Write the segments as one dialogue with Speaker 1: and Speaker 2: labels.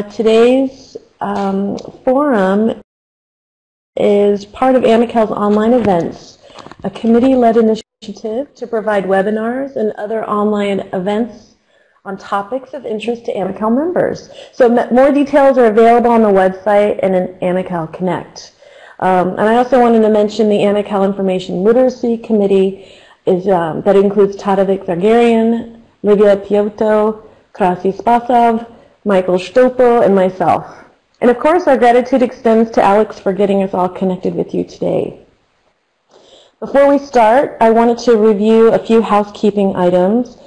Speaker 1: Today's forum is part of AMICAL's online events, a committee-led initiative to provide webinars and other online events on topics of interest to AMICAL members. So more details are available on the website and in AMICAL Connect. And I also wanted to mention the AMICAL Information Literacy Committee that includes Tadevik Zargarian, Livia Piotto, Krasi Spasov, Michael Stopo, and myself. And of course, our gratitude extends to Alex for getting us all connected with you today. Before we start, I wanted to review a few housekeeping items.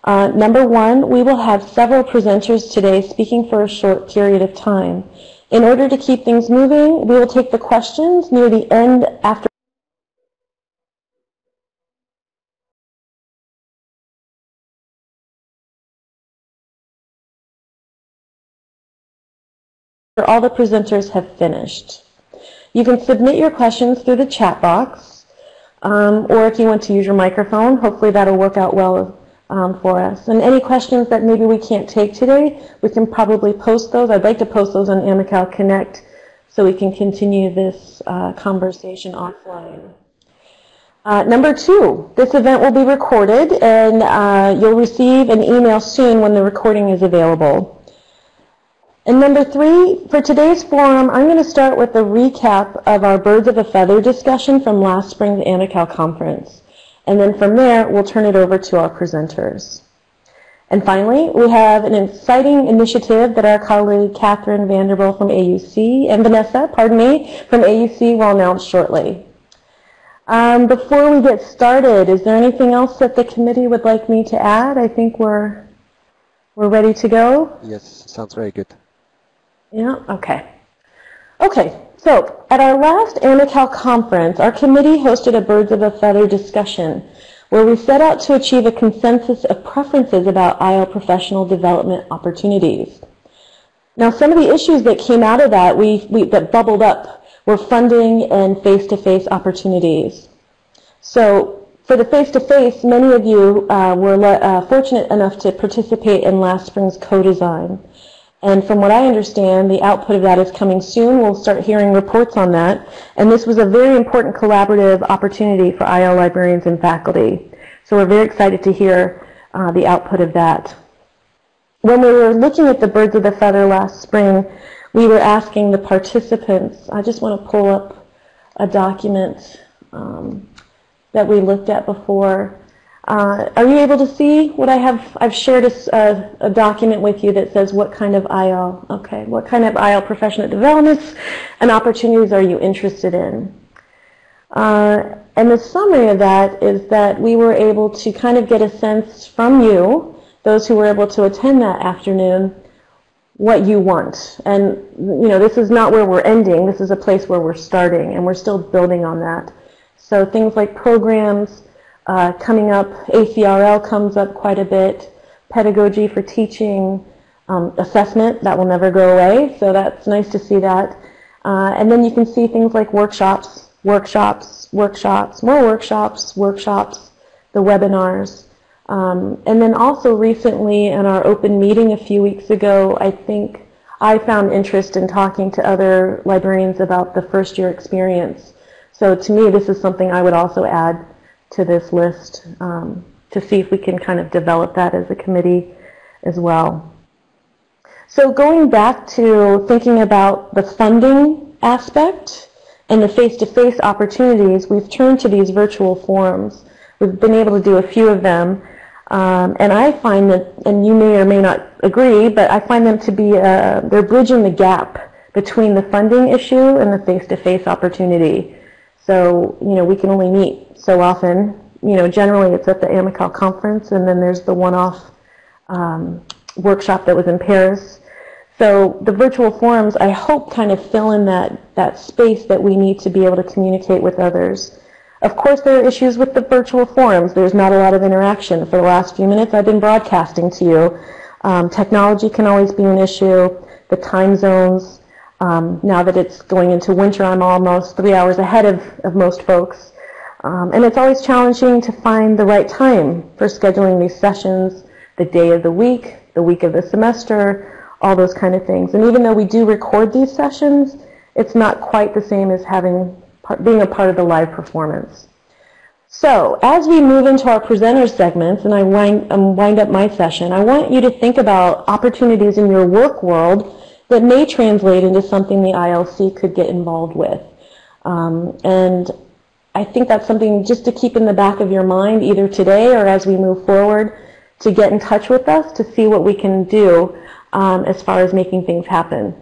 Speaker 1: Number one, we will have several presenters today speaking for a short period of time. In order to keep things moving, we will take the questions near the end after all the presenters have finished. You can submit your questions through the chat box, or if you want to use your microphone, hopefully that'll work out well for us. And any questions that maybe we can't take today, we can probably post those. I'd like to post those on AMICAL Connect so we can continue this conversation offline. Number two, this event will be recorded, and you'll receive an email soon when the recording is available. And number three, for today's forum, I'm going to start with a recap of our Birds of a Feather discussion from last spring's AMICAL conference. And then from there, we'll turn it over to our presenters. And finally, we have an exciting initiative that our colleague Catherine Vanderbilt from AUC and Vanessa, pardon me, from AUC will announce shortly. Before we get started, is there anything else that the committee would like me to add? I think we're ready to go.
Speaker 2: Yes, sounds very good.
Speaker 1: Yeah, okay. Okay, so at our last AMICAL conference, our committee hosted a Birds of a Feather discussion where we set out to achieve a consensus of preferences about IL professional development opportunities. Now, some of the issues that came out of that, that bubbled up, were funding and face-to-face opportunities. So for the face-to-face, many of you were fortunate enough to participate in last spring's co-design. And from what I understand, the output of that is coming soon. We'll start hearing reports on that. And this was a very important collaborative opportunity for IL librarians and faculty. So we're very excited to hear the output of that. When we were looking at the Birds of the Feather last spring, we were asking the participants, I just want to pull up a document that we looked at before. Are you able to see what I have? I've shared a document with you that says what kind of IL, okay, what kind of IL professional developments and opportunities are you interested in? And the summary of that is that we were able to kind of get a sense from you, those who were able to attend that afternoon, what you want. And, you know, this is not where we're ending. This is a place where we're starting, and we're still building on that. So things like programs, coming up, ACRL comes up quite a bit, pedagogy for teaching, assessment, that will never go away, so that's nice to see that. And then you can see things like workshops, more workshops, the webinars. And then also recently in our open meeting a few weeks ago, I think I found interest in talking to other librarians about the first year experience. So to me, this is something I would also add to this list to see if we can kind of develop that as a committee as well. So going back to thinking about the funding aspect and the face-to-face opportunities, we've turned to these virtual forums. We've been able to do a few of them, and I find that, and you may or may not agree, but I find them to be, they're bridging the gap between the funding issue and the face-to-face opportunity. So, you know, we can only meet so often. You know, generally it's at the AMICAL conference, and then there's the one-off workshop that was in Paris. So the virtual forums, I hope, kind of fill in that space that we need to be able to communicate with others. Of course, there are issues with the virtual forums. There's not a lot of interaction. For the last few minutes, I've been broadcasting to you. Technology can always be an issue. The time zones. Now that it's going into winter, I'm almost 3 hours ahead of most folks. And it's always challenging to find the right time for scheduling these sessions, the day of the week of the semester, all those kind of things. And even though we do record these sessions, it's not quite the same as being a part of the live performance. So as we move into our presenter segments, and I wind up my session, I want you to think about opportunities in your work world that may translate into something the ILC could get involved with. And I think that's something just to keep in the back of your mind, either today or as we move forward, to get in touch with us to see what we can do as far as making things happen.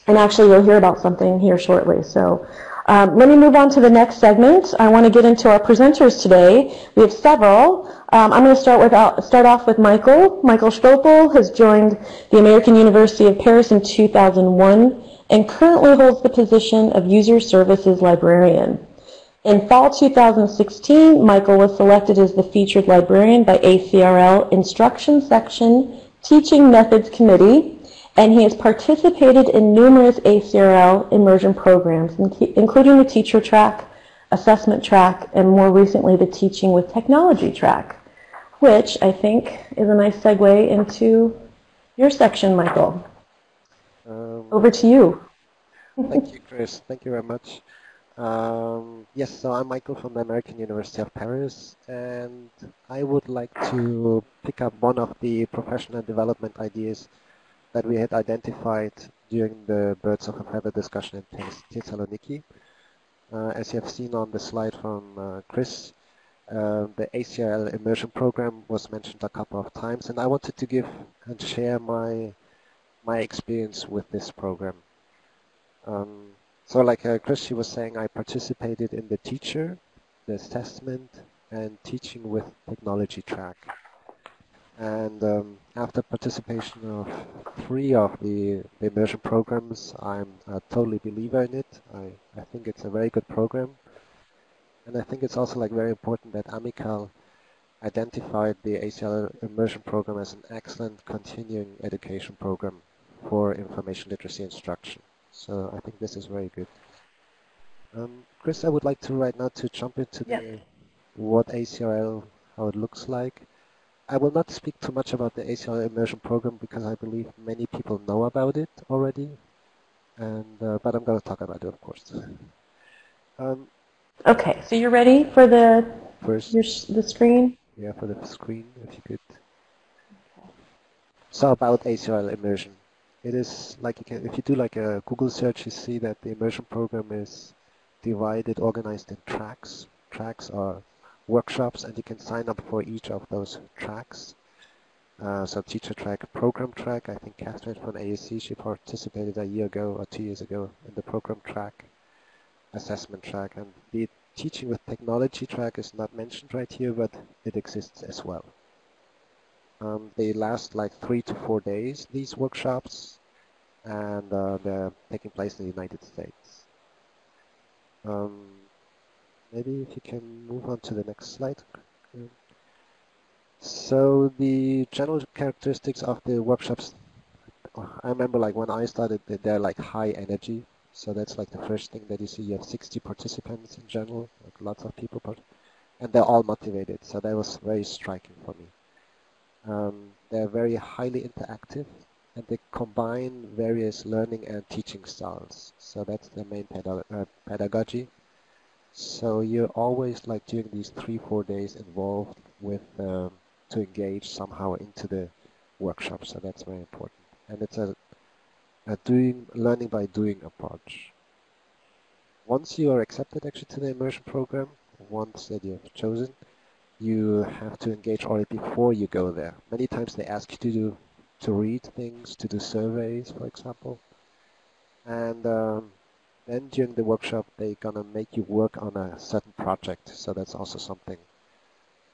Speaker 1: And actually, you'll hear about something here shortly. So let me move on to the next segment. I want to get into our presenters today. We have several. I'm going to start off with Michael. Michael Scofield has joined the American University of Paris in 2001 and currently holds the position of User Services Librarian. In fall 2016, Michael was selected as the featured librarian by ACRL Instruction Section Teaching Methods Committee, and he has participated in numerous ACRL Immersion programs, including the teacher track, assessment track, and more recently the teaching with technology track, which I think is a nice segue into your section, Michael. Over to you.
Speaker 2: Thank you, Chris. Thank you very much. Yes, so I'm Michael from the American University of Paris, and I would like to pick up one of the professional development ideas that we had identified during the Birds of a Feather discussion in Thessaloniki. As you have seen on the slide from Chris, the ACRL Immersion Program was mentioned a couple of times, and I wanted to give and share my experience with this program. So like Chris, she was saying, I participated in the teacher, the assessment, and teaching with technology track. And after participation of 3 of the immersion programs, I'm a totally believer in it. I think it's a very good program. And I think it's also like very important that AMICAL identified the ACRL Immersion Program as an excellent continuing education program for information literacy instruction. So I think this is very good. Chris, I would like to right now to jump into what ACRL, how it looks like. I will not speak too much about the ACRL Immersion Program because I believe many people know about it already, and but I'm going to talk about it, of course.
Speaker 1: Okay, so you're ready for the screen?
Speaker 2: Yeah, for the screen, if you could. So about ACRL Immersion. It is like if you do like a Google search, you see that the immersion program is organized in tracks. Tracks are workshops, and you can sign up for each of those tracks. So teacher track, program track. I think Catherine from AAC, she participated a year ago or 2 years ago in the program track, assessment track, and the teaching with technology track is not mentioned right here, but it exists as well. They last like 3 to 4 days, these workshops, and they're taking place in the United States. Maybe if you can move on to the next slide. So the general characteristics of the workshops, I remember like when I started, they're like high energy. So that's like the first thing that you see. You have 60 participants in general, like lots of people, and they're all motivated. So that was very striking for me. They're very highly interactive, and they combine various learning and teaching styles. So that's the main pedagogy. So you're always like during these 3-4 days involved with to engage somehow into the workshop. So that's very important, and it's a learning by doing approach. Once you are accepted actually to the immersion program, once that you have chosen, you have to engage already before you go there. Many times they ask you to read things, to do surveys, for example. And then during the workshop, they're gonna make you work on a certain project. So that's also something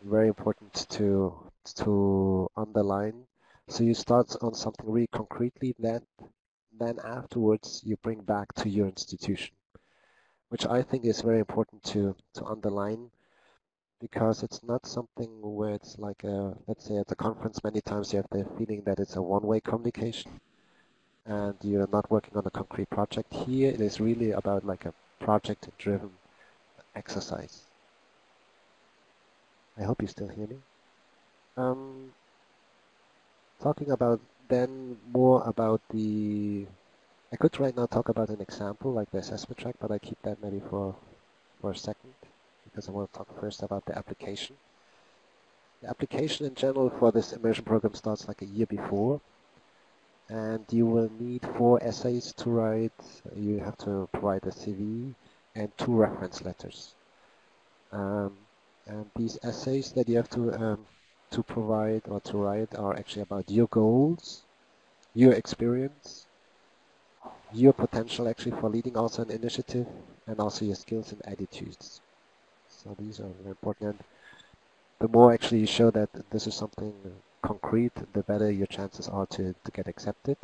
Speaker 2: very important to underline. So you start on something really concretely, then afterwards you bring back to your institution, which I think is very important to underline. Because it's not something where it's like let's say at the conference many times you have the feeling that it's a one-way communication and you're not working on a concrete project. Here it is really about like a project-driven exercise. I hope you still hear me. Talking about then more about I could right now talk about an example like the assessment track, but I keep that maybe for a second because I want to talk first about the application. The application in general for this immersion program starts like a year before, and you will need 4 essays to write. You have to provide a CV and 2 reference letters. And these essays that you have to provide or to write are actually about your goals, your experience, your potential actually for leading also an initiative, and also your skills and attitudes. So these are very important. And the more actually you show that this is something concrete, the better your chances are to get accepted.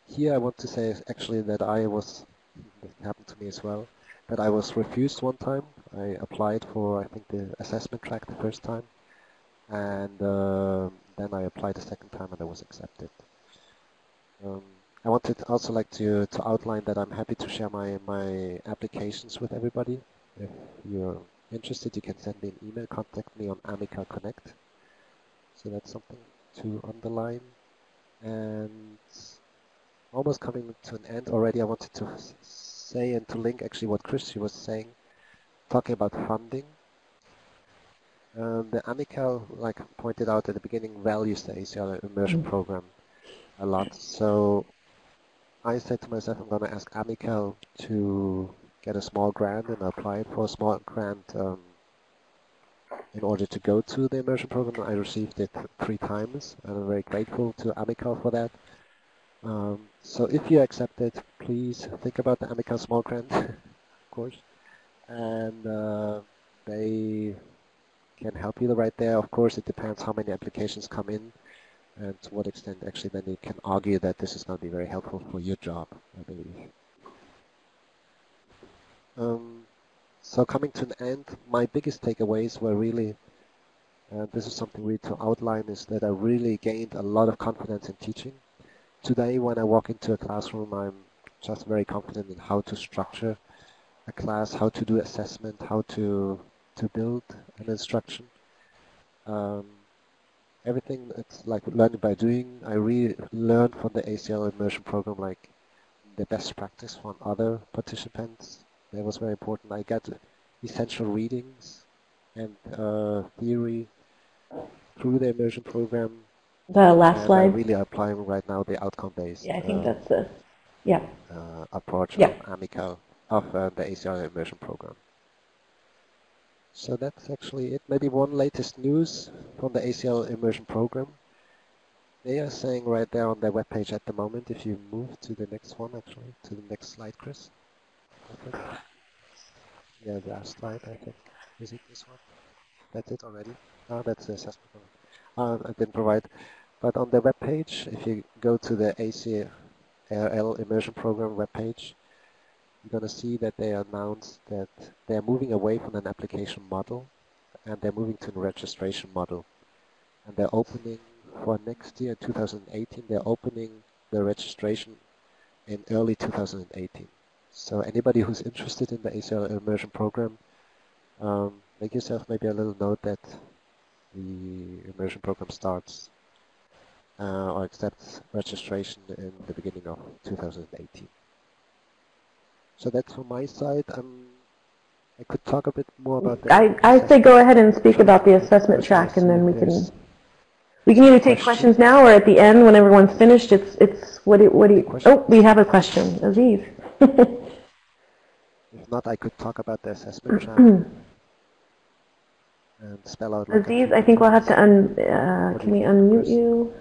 Speaker 2: Here I want to say actually that it happened to me as well, that I was refused one time. I applied for, I think, the assessment track the first time, and then I applied the second time and I was accepted. I wanted also like to outline that I'm happy to share my applications with everybody. If you're interested, you can send me an email, contact me on AMICAL Connect. So that's something to underline. And almost coming to an end already, I wanted to say and to link actually what Christy was saying, talking about funding. The AMICAL, like pointed out at the beginning, values the ACRL Immersion Program a lot. So I said to myself, I'm going to ask AMICAL to get a small grant and apply for a small grant in order to go to the immersion program. I received it 3 times, and I'm very grateful to AMICAL for that. So if you accept it, please think about the AMICAL small grant, of course, and they can help you right there. Of course, it depends how many applications come in and to what extent actually then you can argue that this is going to be very helpful for your job, I believe. So coming to an end, my biggest takeaways were really, this is something really to outline, is that I really gained a lot of confidence in teaching. Today, when I walk into a classroom, I'm just very confident in how to structure a class, how to do assessment, how to build an instruction. Everything it's like learning by doing. I really learned from the ACRL Immersion Program like the best practice from other participants. That was very important. I got essential readings and theory through the immersion program.
Speaker 1: The last slide.
Speaker 2: I'm really applying right now the outcome-based.
Speaker 1: Yeah, I think that's
Speaker 2: approach
Speaker 1: of
Speaker 2: AMICAL of the ACRL Immersion Program. So that's actually it. Maybe one latest news from the ACRL Immersion Program. They are saying right there on their webpage at the moment, if you move to the next one, actually, to the next slide, Chris. Yeah, the last slide, I think. Is it this one? That's it already? Oh, that's the assessment one. I didn't provide. But on the webpage, if you go to the ACRL Immersion Program webpage, you're going to see that they announced that they're moving away from an application model and they're moving to a registration model. And they're opening for next year, 2018, they're opening the registration in early 2018. So anybody who's interested in the ACRL Immersion Program, make yourself maybe a little note that the immersion program starts or accepts registration in the beginning of 2018. So that's from my side. I could talk a bit more about that.
Speaker 1: I say go ahead and speak about the assessment track, and then we can either take questions now or at the end when everyone's finished. It's what do you? Oh, we have a question, Aziz.
Speaker 2: If not, I could talk about the assessment track and spell out. Like
Speaker 1: Aziz, I think we'll have to can we unmute you?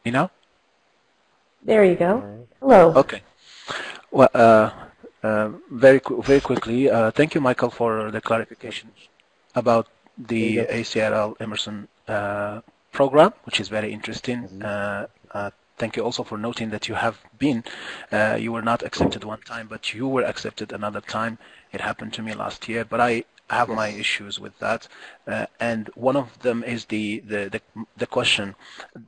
Speaker 3: Me now?
Speaker 1: There you go. Hello.
Speaker 3: Okay. Well, very quickly, thank you, Michael, for the clarification about the ACRL Immersion program, which is very interesting. Thank you also for noting that you have been, you were not accepted one time, but you were accepted another time. It happened to me last year, but I have my issues with that, and one of them is the question: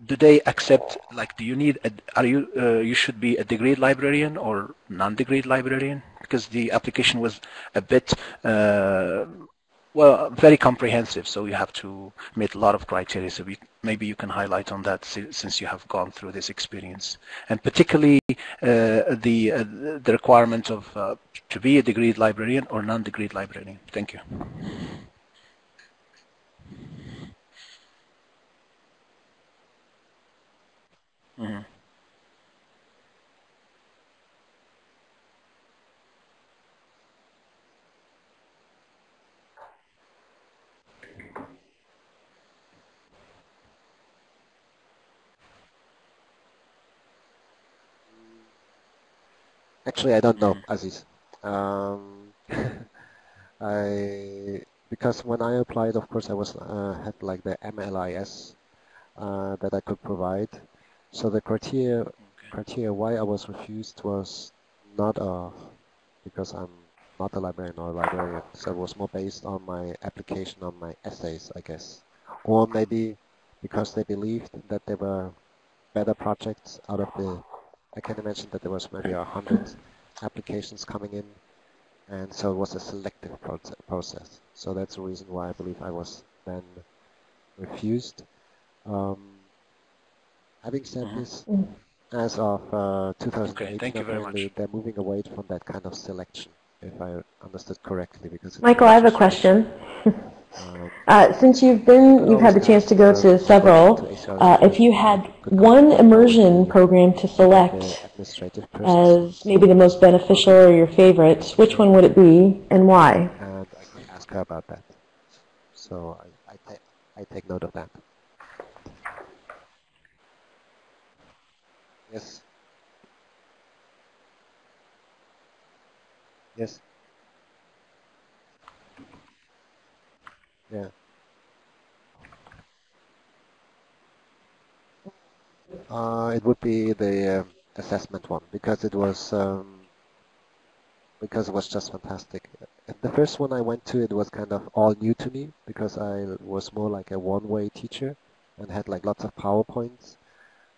Speaker 3: do they accept, like, do you need you should be a degreed librarian or non-degreed librarian? Because the application was a bit well, very comprehensive, so you have to meet a lot of criteria. So maybe you can highlight on that, since you have gone through this experience, and particularly the requirement of to be a degreed librarian or non-degreed librarian. Thank you. Mm-hmm.
Speaker 2: Actually, I don't know, Aziz. Because when I applied, of course, I was had like the MLIS that I could provide. So the criteria why I was refused was not because I'm not a librarian or a librarian. So it was more based on my application, on my essays, I guess, or maybe because they believed that there were better projects out of the. I can imagine that there was maybe 100 applications coming in, and so it was a selective process. So that's the reason why I believe I was then refused. Having said this, as of 2018, apparently they're moving away from that kind of selection, if I understood correctly. Because
Speaker 1: Michael, I have a question. Since you've had the chance to go to several, if you had one immersion program to select as maybe the most beneficial or your favorite, which one would it be and why?
Speaker 2: And I can ask her about that. So I take note of that. Yes. Yes. Yeah. It would be the assessment one because it was just fantastic. The first one I went to, it was kind of all new to me because I was more like a one-way teacher and had like lots of PowerPoints.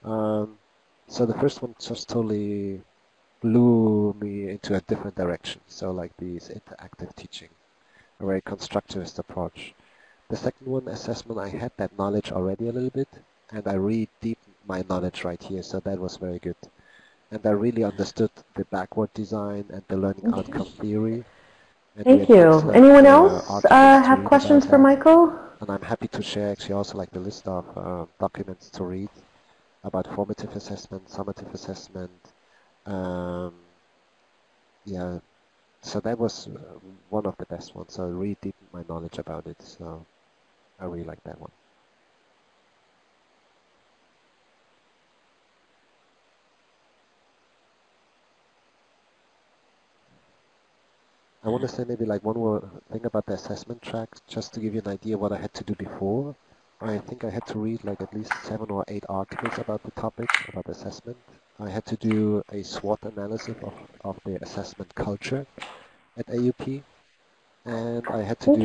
Speaker 2: So the first one just totally blew me into a different direction. So like these interactive teaching, a very constructivist approach. The second one, assessment, I had that knowledge already a little bit, and I really deepened my knowledge right here, so that was very good. And I really understood the backward design and the learning outcome theory. And
Speaker 1: Thank you. Anyone else have questions for Michael?
Speaker 2: And I'm happy to share actually also like the list of documents to read about formative assessment, summative assessment. Yeah, so that was one of the best ones. So I really deepened my knowledge about it. So I really like that one. I want to say maybe like one more thing about the assessment track, just to give you an idea what I had to do before. I think I had to read like at least 7 or 8 articles about the topic, about assessment. I had to do a SWOT analysis of the assessment culture at AUP. And I had to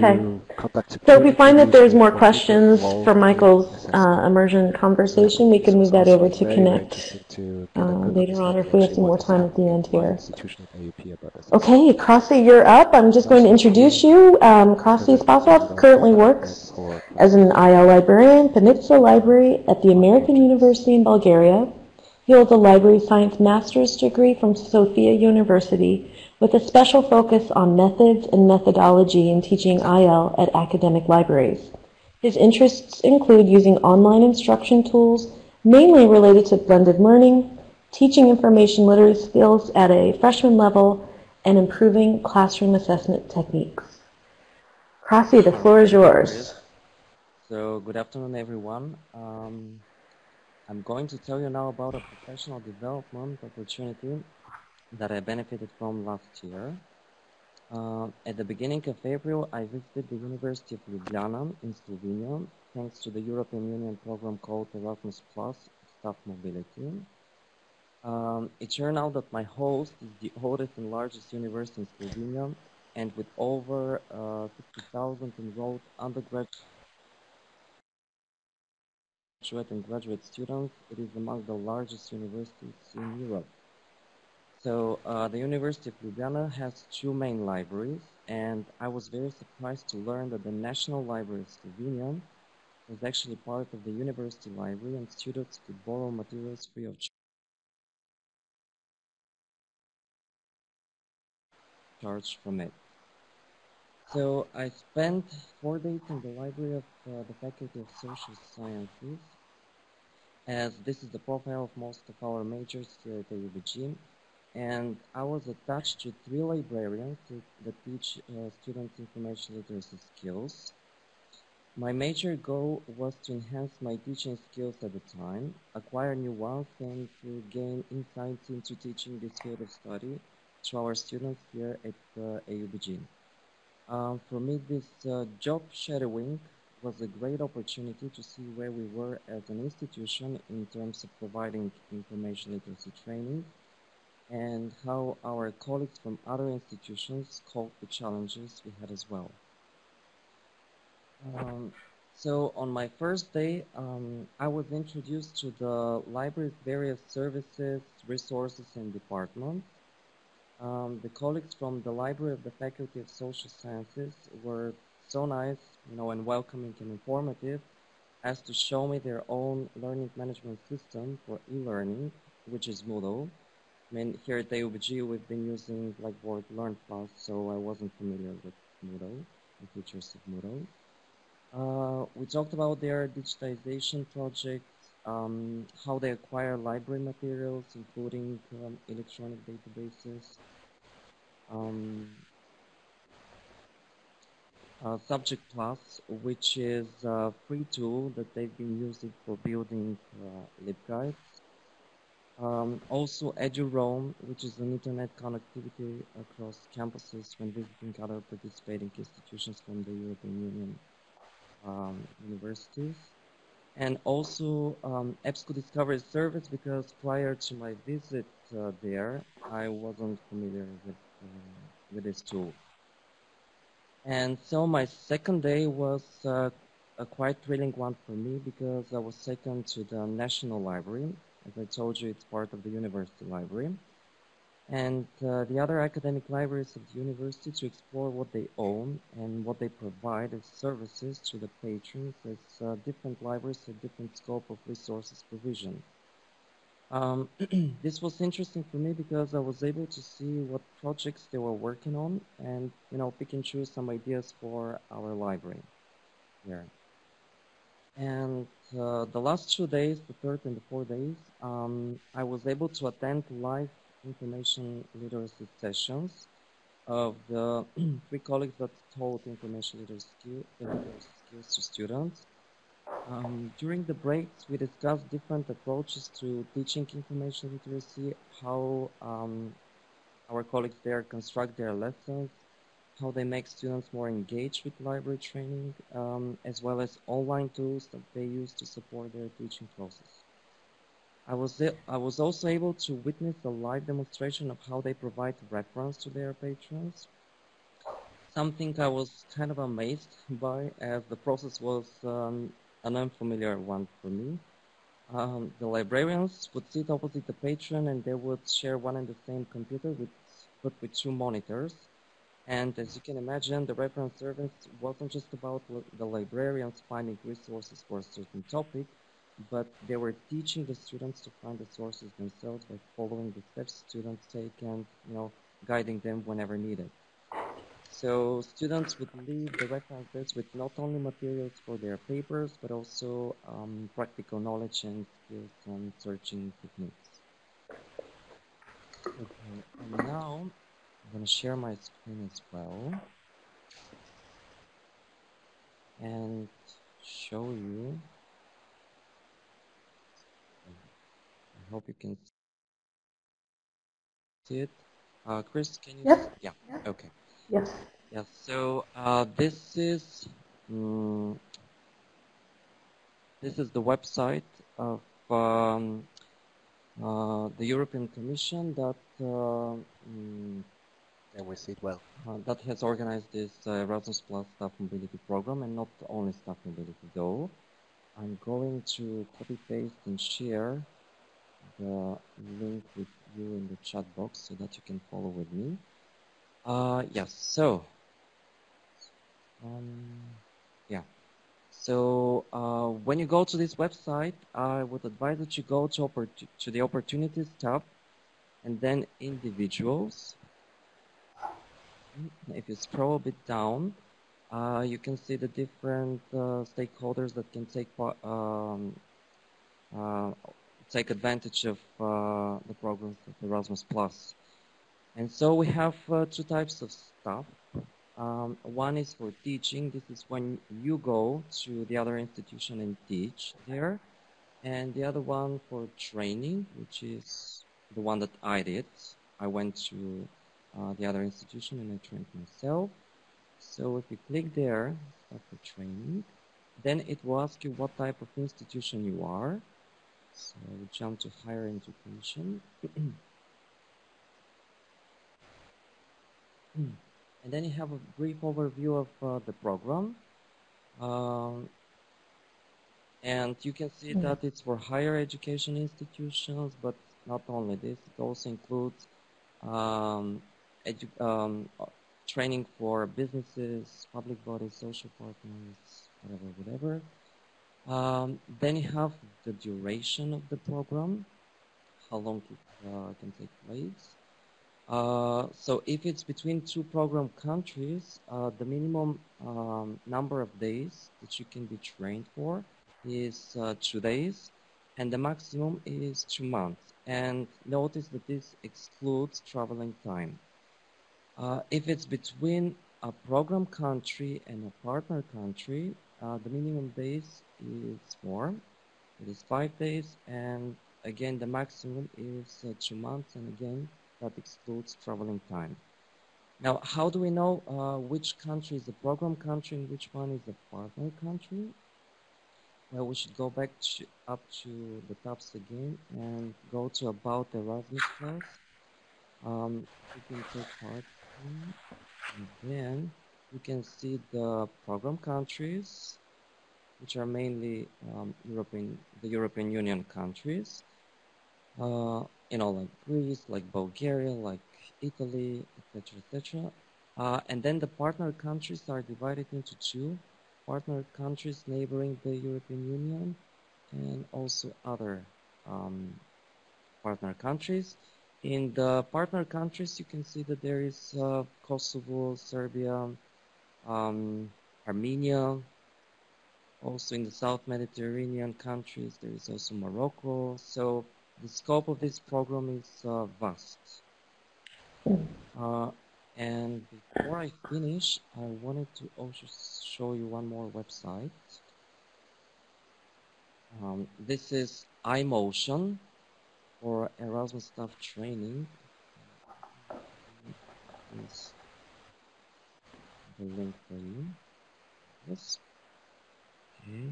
Speaker 2: conduct.
Speaker 1: So if we find that there's more questions for Michael's immersion conversation, we can move that over to Connect later on, or if we have some more time at the end here. Okay, Krasi, you're up. I'm just going to introduce you. Krasi Spasov currently works as an IL librarian, Panitsa Library at the American University in Bulgaria. He holds a library science master's degree from Sofia University, with a special focus on methods and methodology in teaching IL at academic libraries. His interests include using online instruction tools, mainly related to blended learning, teaching information literacy skills at a freshman level, and improving classroom assessment techniques. Krasi, the floor is yours.
Speaker 4: So, good afternoon, everyone. I'm going to tell you now about a professional development opportunity that I benefited from last year. At the beginning of April, I visited the University of Ljubljana in Slovenia, thanks to the European Union program called Erasmus Plus Staff Mobility. It turned out that my host is the oldest and largest university in Slovenia, and with over 50,000 enrolled undergraduate and graduate students, it is among the largest universities in Europe. So the University of Ljubljana has two main libraries, and I was very surprised to learn that the National Library of Slovenia was actually part of the university library, and students could borrow materials free of charge from it. So I spent 4 days in the library of the Faculty of Social Sciences, as this is the profile of most of our majors here at the UBG. And I was attached to 3 librarians that teach students information literacy skills. My major goal was to enhance my teaching skills at the time, acquire new ones, and to gain insights into teaching this field of study to our students here at AUBG. For me, this job shadowing was a great opportunity to see where we were as an institution in terms of providing information literacy training, and how our colleagues from other institutions coped with challenges we had as well. So on my first day, I was introduced to the library's various services, resources, and departments. The colleagues from the Library of the Faculty of Social Sciences were so nice, and welcoming and informative as to show me their own learning management system for e-learning, which is Moodle. I mean, here at AUBG, we've been using Blackboard Learn Plus, so I wasn't familiar with Moodle, the features of Moodle. We talked about their digitization projects, how they acquire library materials, including electronic databases, Subject Plus, which is a free tool that they've been using for building LibGuides. Also EduRoam, which is an internet connectivity across campuses when visiting other participating institutions from the European Union universities. And also EBSCO Discovery Service, because prior to my visit there, I wasn't familiar with this tool. And so my second day was a quite thrilling one for me, because I was taken to the National Library. As I told you, it's part of the university library. And the other academic libraries of the university to explore what they own and what they provide as services to the patrons, as different libraries have different scope of resources provision. This was interesting for me because I was able to see what projects they were working on and, pick and choose some ideas for our library here. And the last 2 days, the third and the fourth days, I was able to attend live information literacy sessions of the 3 colleagues that taught information literacy skills to students. During the breaks, we discussed different approaches to teaching information literacy, how our colleagues there construct their lessons, how they make students more engaged with library training, as well as online tools that they use to support their teaching process. I was also able to witness a live demonstration of how they provide reference to their patrons, something I was kind of amazed by, as the process was an unfamiliar one for me. The librarians would sit opposite the patron, and they would share one and the same computer, but with 2 monitors. And as you can imagine, the reference service wasn't just about the librarians finding resources for a certain topic, but they were teaching the students to find the sources themselves by following the steps students take and, guiding them whenever needed. So students would leave the reference desk with not only materials for their papers, but also practical knowledge and skills on searching techniques. Okay, and now I'm going to share my screen as well and show you. I hope you can see it. Chris, can you?
Speaker 1: Yep.
Speaker 4: Yeah. Okay.
Speaker 1: Yes.
Speaker 4: Yeah. So this is the website of the European Commission that
Speaker 2: And we see it well.
Speaker 4: That has organized this Erasmus Plus Staff Mobility Program, and not only Staff Mobility though. I'm going to copy paste and share the link with you in the chat box so that you can follow with me. Yes, so yeah. So when you go to this website, I would advise that you go to the Opportunities tab and then Individuals. If you scroll a bit down, you can see the different stakeholders that can take advantage of the programs of Erasmus Plus. And so we have two types of staff. One is for teaching. This is when you go to the other institution and teach there. And the other one for training, which is the one that I did. I went to the other institution and I trained myself. So if you click there, start for training, then it will ask you what type of institution you are. So we jump to higher education. And then you have a brief overview of the program. And you can see that it's for higher education institutions, but not only this, it also includes training for businesses, public bodies, social partners, whatever. Then you have the duration of the program, how long it can take place. So if it's between two program countries, the minimum number of days that you can be trained for is 2 days, and the maximum is 2 months. And notice that this excludes traveling time. If it's between a program country and a partner country, the minimum days is 4. It is 5 days, and again the maximum is 2 months, and again that excludes traveling time. Now, how do we know which country is a program country and which one is a partner country? Well, we should go back up to the tabs again and go to About Erasmus Plus. You can take part in, and then you can see the program countries, which are mainly the European Union countries. Like Greece, like Bulgaria, like Italy, etc. And then the partner countries are divided into 2. Partner countries neighboring the European Union and also other partner countries. In the partner countries, you can see that there is Kosovo, Serbia, Armenia. Also in the South Mediterranean countries, there is also Morocco. So the scope of this program is vast. And before I finish, I wanted to also show you one more website. This is iMotion for Erasmus staff training. Here's the link for you. Yes. Okay.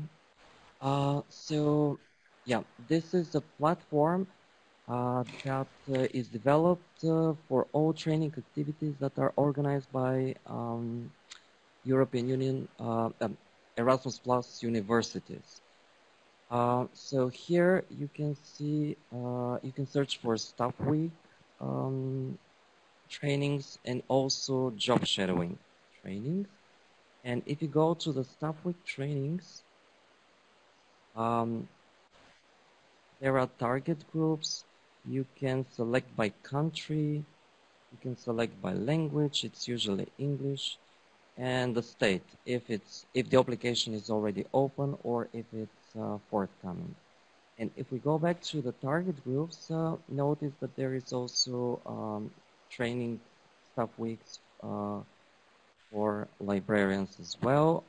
Speaker 4: So, yeah, this is a platform that is developed for all training activities that are organized by European Union Erasmus Plus universities. So here you can see, you can search for Staff Week trainings and also job shadowing trainings. And if you go to the Staff Week trainings, there are target groups. You can select by country, you can select by language, it's usually English, and the state, if the application is already open or if it's forthcoming. And if we go back to the target groups, notice that there is also training staff weeks for librarians as well.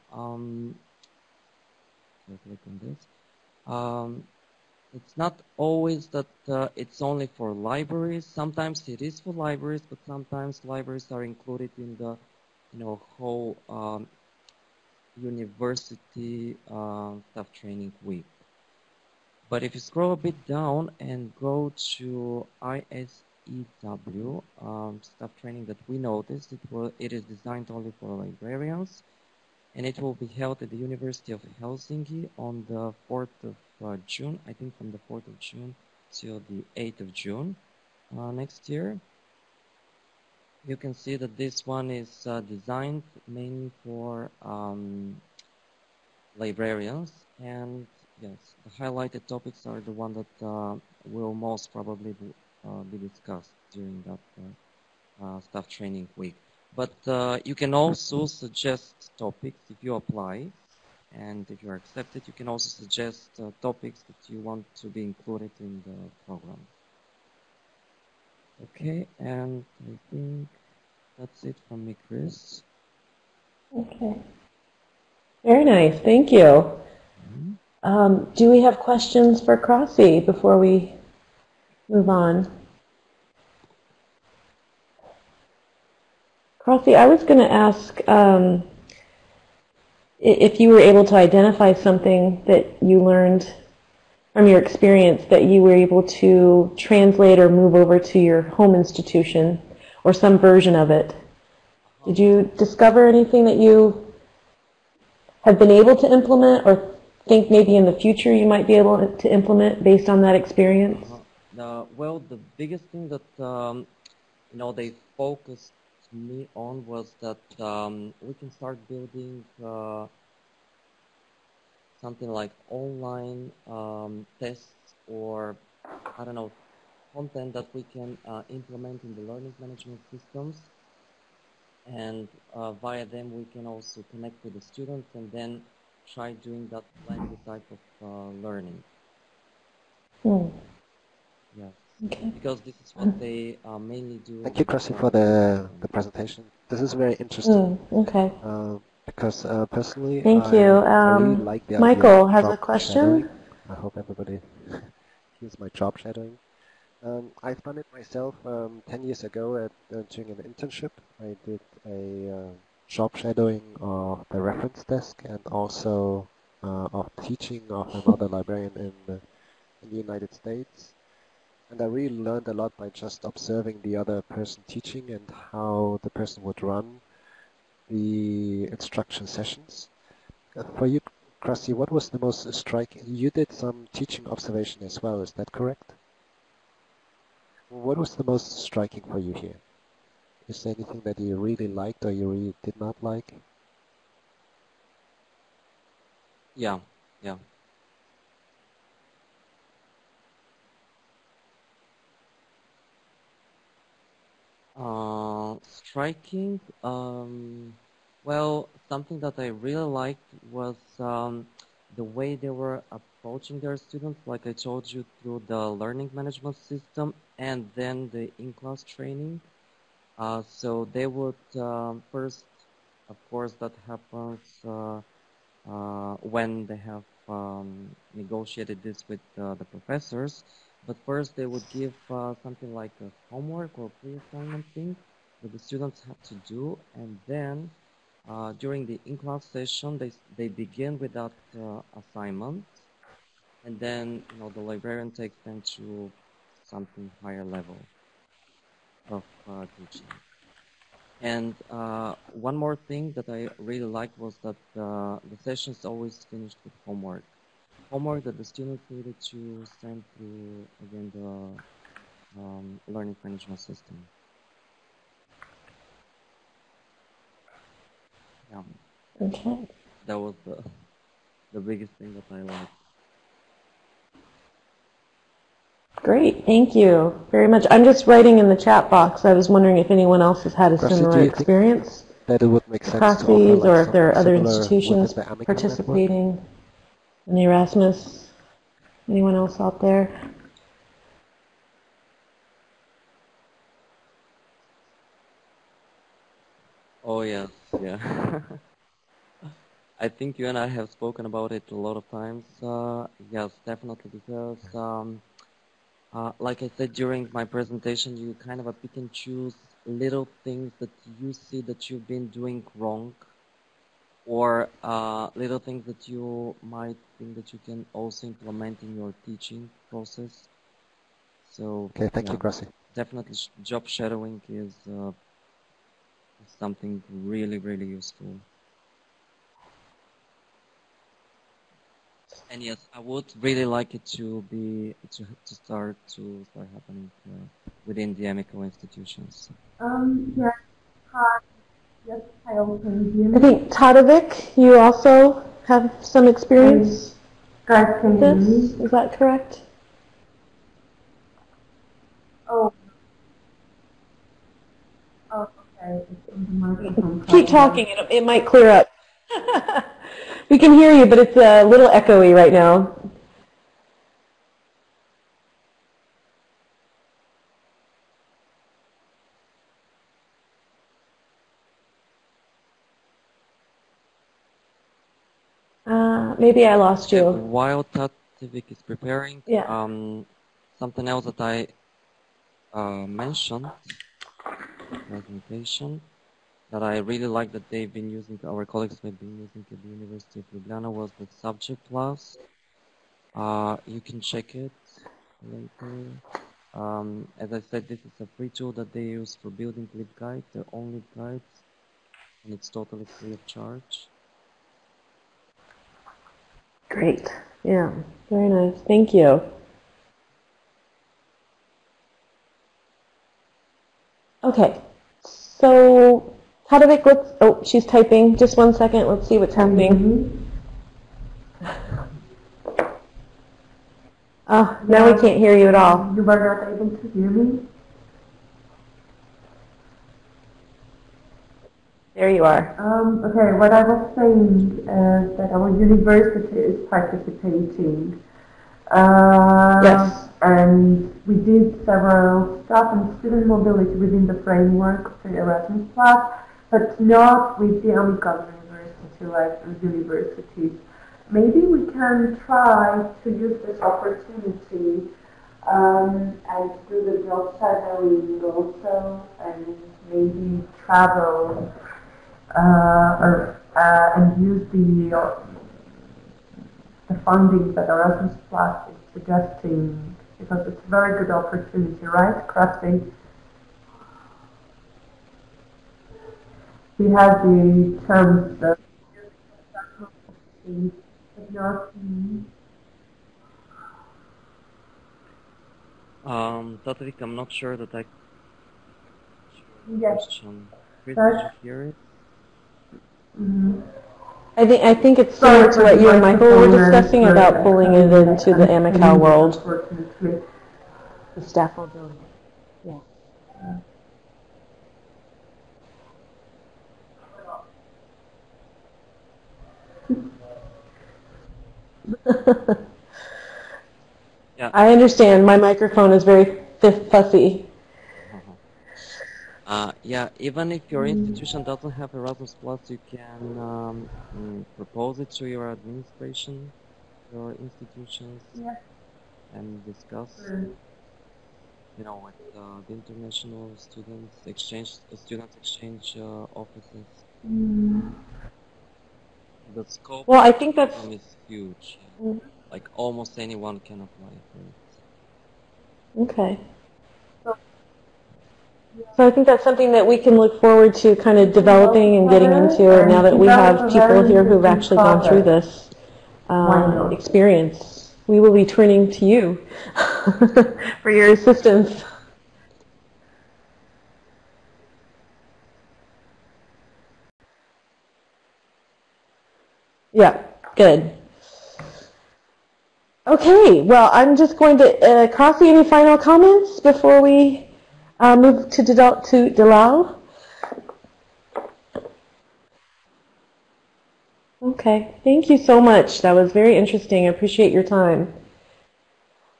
Speaker 4: Click on this. It's not always that it's only for libraries. Sometimes it is for libraries, but sometimes libraries are included in the whole university staff training week. But if you scroll a bit down and go to EW staff training that we noticed. It is designed only for librarians, and it will be held at the University of Helsinki on the 4th of June, I think from the 4th of June till the 8th of June next year. You can see that this one is designed mainly for librarians, and yes, the highlighted topics are the one that will most probably be discussed during that staff training week. But you can also suggest topics if you apply, and if you are accepted, you can also suggest topics that you want to be included in the program. Okay, and I think that's it from me, Chris.
Speaker 1: Okay. Very nice. Thank you. Do we have questions for Krasi before we move on? Krasi, I was going to ask if you were able to identify something that you learned from your experience that you were able to translate or move over to your home institution or some version of it. Did you discover anything that you have been able to implement or think maybe in the future you might be able to implement based on that experience?
Speaker 4: Well, the biggest thing that they focused me on was that we can start building something like online tests or, I don't know, content that we can implement in the learning management systems, and via them we can also connect with the students and then try doing that blended type of learning. Yes.
Speaker 1: Okay.
Speaker 4: Because this is what they mainly do.
Speaker 2: Thank you, Krasi, for the presentation. This is very interesting.
Speaker 1: Okay.
Speaker 2: Because personally,
Speaker 1: Thank you.
Speaker 2: I really like the
Speaker 1: Michael
Speaker 2: idea of
Speaker 1: has a
Speaker 2: job
Speaker 1: question.
Speaker 2: shadowing. I hope everybody hears my job shadowing. I've done it myself 10 years ago during an internship. I did a job shadowing of the reference desk and also of teaching of another librarian in the United States. And I really learned a lot by just observing the other person teaching and how the person would run the instruction sessions. For you, Krasi, what was the most striking? You did some teaching observation as well, is that correct? What was the most striking for you here? Is there anything that you really liked or you really did not like?
Speaker 4: Yeah. Striking. Well, something that I really liked was the way they were approaching their students, like I told you, through the learning management system and then the in-class training. So they would first, of course, that happens when they have negotiated this with the professors. But first they would give something like a homework or pre-assignment thing that the students have to do, and then during the in-class session they begin with that assignment, and then the librarian takes them to something higher level of teaching. And one more thing that I really liked was that the sessions always finished with homework that the students needed to send through, again, the learning management system. Yeah.
Speaker 1: Okay.
Speaker 4: That was the biggest thing that I liked.
Speaker 1: Great, thank you very much. I'm just writing in the chat box. I was wondering if anyone else has had a similar experience.
Speaker 2: That it would make sense to offer,
Speaker 1: or if there are other
Speaker 2: similar
Speaker 1: institutions
Speaker 2: within the AMICAL
Speaker 1: participating in the Erasmus. Anyone else out there?
Speaker 4: Oh yes, yeah. I think you and I have spoken about it a lot of times. Yes, definitely, because like I said during my presentation, you kind of pick and choose little things that you see that you've been doing wrong, or little things that you might think that you can also implement in your teaching process. So
Speaker 2: okay, thank you, Krasi.
Speaker 4: definitely job shadowing is something really, really useful. And yes, I would really like it to start happening within the AMICAL institutions.
Speaker 1: Yes. Hi. Yes, Kyle, can you hear me? I think Tadovic, you also have some experience
Speaker 5: Guys, can you hear me?
Speaker 1: Is that correct?
Speaker 5: Oh. Oh, okay. It's in the microphone.
Speaker 1: Keep talking, it might clear up. We can hear you, but it's a little echoey right now. Maybe I lost you.
Speaker 4: While Tadovic is preparing, something else that I mentioned presentation that I really like that they've been using, our colleagues have been using at the University of Ljubljana, was the subject class. You can check it later. As I said, this is a free tool that they use for building LibGuides, their own LibGuides, and it's totally free of charge.
Speaker 1: Great. Yeah, very nice. Thank you. Okay, so Tadovic, oh, she's typing. Just 1 second. Let's see what's happening. Oh, now we can't hear you at all.
Speaker 5: You were not able to hear me?
Speaker 1: There you are.
Speaker 5: Okay, what I was saying is that our university is participating.
Speaker 1: Yes.
Speaker 5: And we did several staff and student mobility within the framework of the Erasmus Plus, but not with the AMICAL university, like universities. Maybe we can try to use this opportunity and do the job shadowing also, and maybe travel and use the funding that Erasmus Plus is suggesting, because it's a very good opportunity, right, Krusty? We have the terms of
Speaker 4: Tadovic, I'm not sure that I
Speaker 5: Yes.
Speaker 4: question. Chris, did you hear it?
Speaker 5: Mm-hmm.
Speaker 1: I think it's similar to what you and Michael were discussing about pulling it into the AMICAL world. The staff mobility. Yeah.
Speaker 4: Yeah.
Speaker 1: I understand. My microphone is very fussy.
Speaker 4: Yeah, even if your institution doesn't have Erasmus Plus, you can propose it to your administration, your institutions, and discuss, with the international students exchange offices. The scope
Speaker 1: Well, I think that's
Speaker 4: is huge. Like almost anyone can apply for it.
Speaker 1: okay. So I think that's something that we can look forward to kind of developing and getting into, and now that we have people here who've actually gone through this experience. We will be turning to you for your assistance. Yeah, good. Okay, well, I'm just going to, Kasi, any final comments before we move to Dalal? Okay, thank you so much. That was very interesting. I appreciate your time.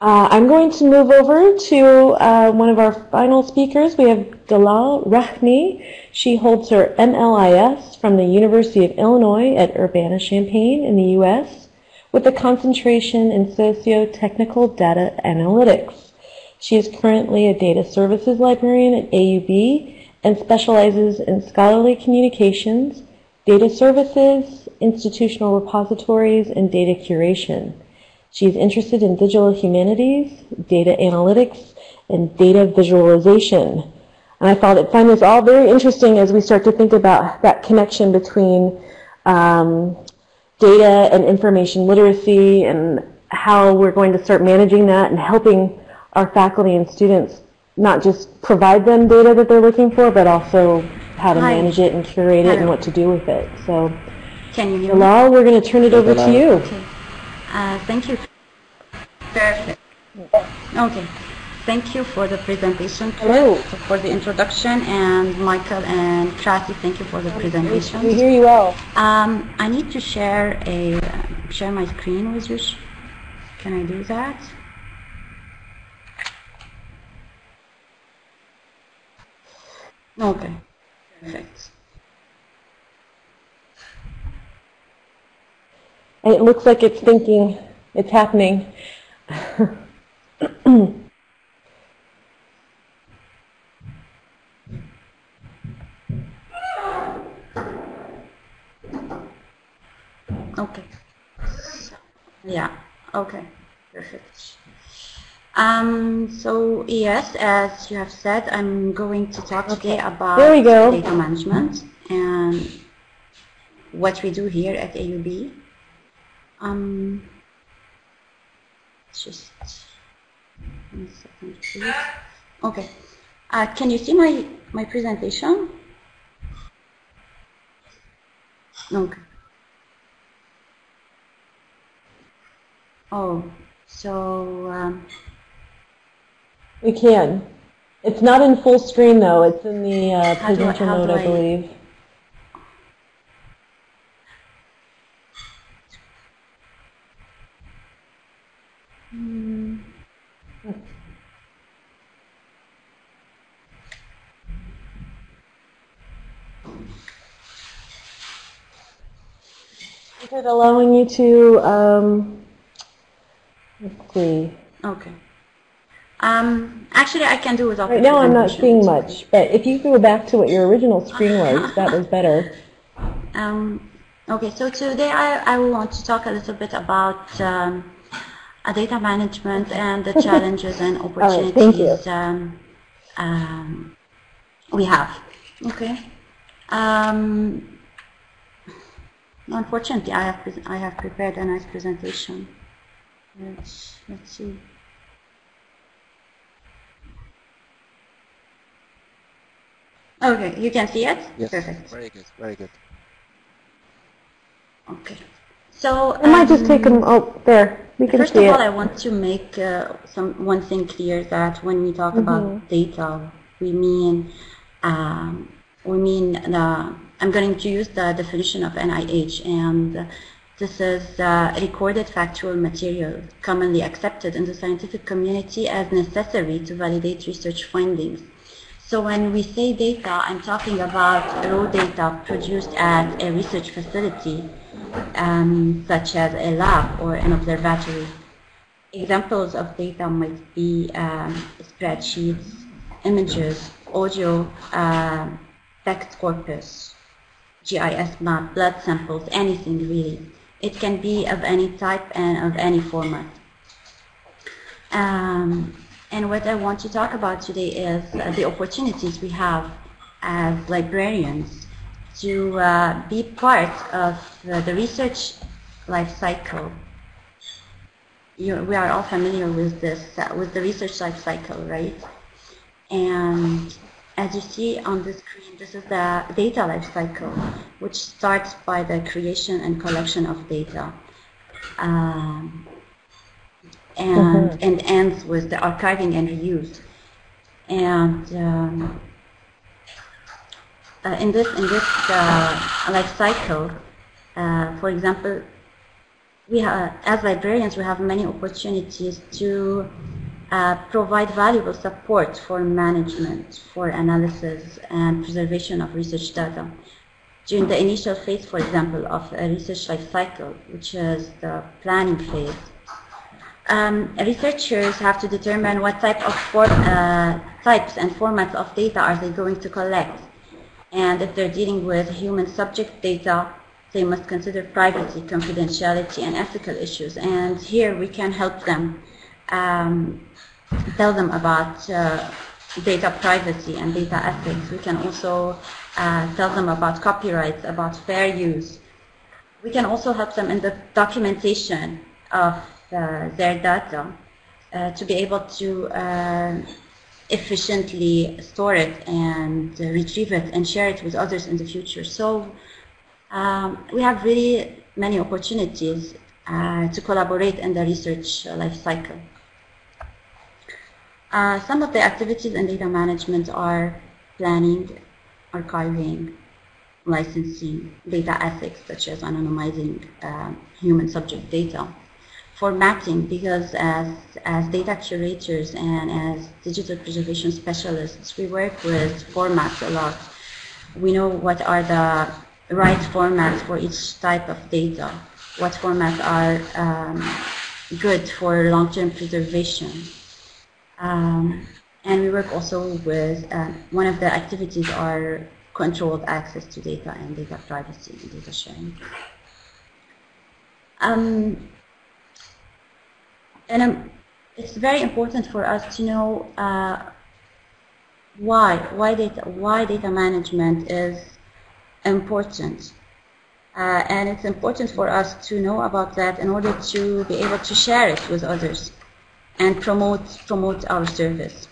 Speaker 1: I'm going to move over to one of our final speakers. We have Dalal Rahmi. She holds her MLIS from the University of Illinois at Urbana-Champaign in the U.S. with a concentration in socio-technical data analytics. She is currently a data services librarian at AUB and specializes in scholarly communications, data services, institutional repositories, and data curation. She is interested in digital humanities, data analytics, and data visualization. And I find this all very interesting as we start to think about that connection between data and information literacy and how we're going to start managing that and helping our faculty and students not just provide them data that they're looking for, but also how to manage it and curate it and what to do with it. So,
Speaker 6: can you hear me?
Speaker 1: Bilal, we're going to turn it over to you.
Speaker 6: Okay. Thank you. Perfect. Okay. Thank you for the presentation, for the introduction, and Michael and Krati, thank you for the presentation.
Speaker 1: We hear you well.
Speaker 6: I need to share my screen with you. Can I do that? Okay. Perfect.
Speaker 1: It looks like it's thinking. It's happening.
Speaker 6: Okay. Yeah. Okay. Perfect. So yes, as you have said, I'm going to talk today about data management and what we do here at AUB. Just 1 second, please. Okay. Can you see my presentation? Okay. Oh, so
Speaker 1: we can. It's not in full screen though. It's in the presenter mode, I believe. Is it allowing you to? Let's see.
Speaker 6: Okay. Actually, I can do without.
Speaker 1: Right now, I'm not seeing much. But if you go back to what your original screen was, that was better.
Speaker 6: Okay. So today, I want to talk a little bit about data management and the challenges and opportunities we have. Okay. Unfortunately, I have prepared a nice presentation. Let's see. Okay, you can see it?
Speaker 2: Yes.
Speaker 6: Perfect.
Speaker 2: Very good. Very good.
Speaker 6: Okay. So
Speaker 1: I might just take them. Oh, there. We can see it.
Speaker 6: First of all, I want to make one thing clear, that when we talk about data, we mean I'm going to use the definition of NIH, and this is recorded factual material commonly accepted in the scientific community as necessary to validate research findings. So when we say data, I'm talking about raw data produced at a research facility, such as a lab or an observatory. Examples of data might be spreadsheets, images, audio, text corpus, GIS map, blood samples, anything really. It can be of any type and of any format. And what I want to talk about today is the opportunities we have as librarians to be part of the research life cycle. We are all familiar with this, with the research life cycle, right? And as you see on the screen, this is the data life cycle, which starts by the creation and collection of data, and ends with the archiving and reuse. And in this life cycle, for example, we have, as librarians, we have many opportunities to provide valuable support for management, for analysis and preservation of research data. During the initial phase, for example, of a research life cycle, which is the planning phase, researchers have to determine what type of types and formats of data are they going to collect. And if they're dealing with human subject data, they must consider privacy, confidentiality, and ethical issues. And here we can help them tell them about data privacy and data ethics. We can also tell them about copyrights, about fair use. We can also help them in the documentation of their data to be able to efficiently store it and retrieve it and share it with others in the future. So we have really many opportunities to collaborate in the research life cycle. Some of the activities in data management are planning, archiving, licensing, data ethics, such as anonymizing human subject data, formatting, because as data curators and as digital preservation specialists, we work with formats a lot. We know what are the right formats for each type of data, what formats are good for long-term preservation. And we work also with, one of the activities are controlled access to data and data privacy and data sharing. And it's very important for us to know why data management is important. And it's important for us to know about that in order to be able to share it with others and promote our service.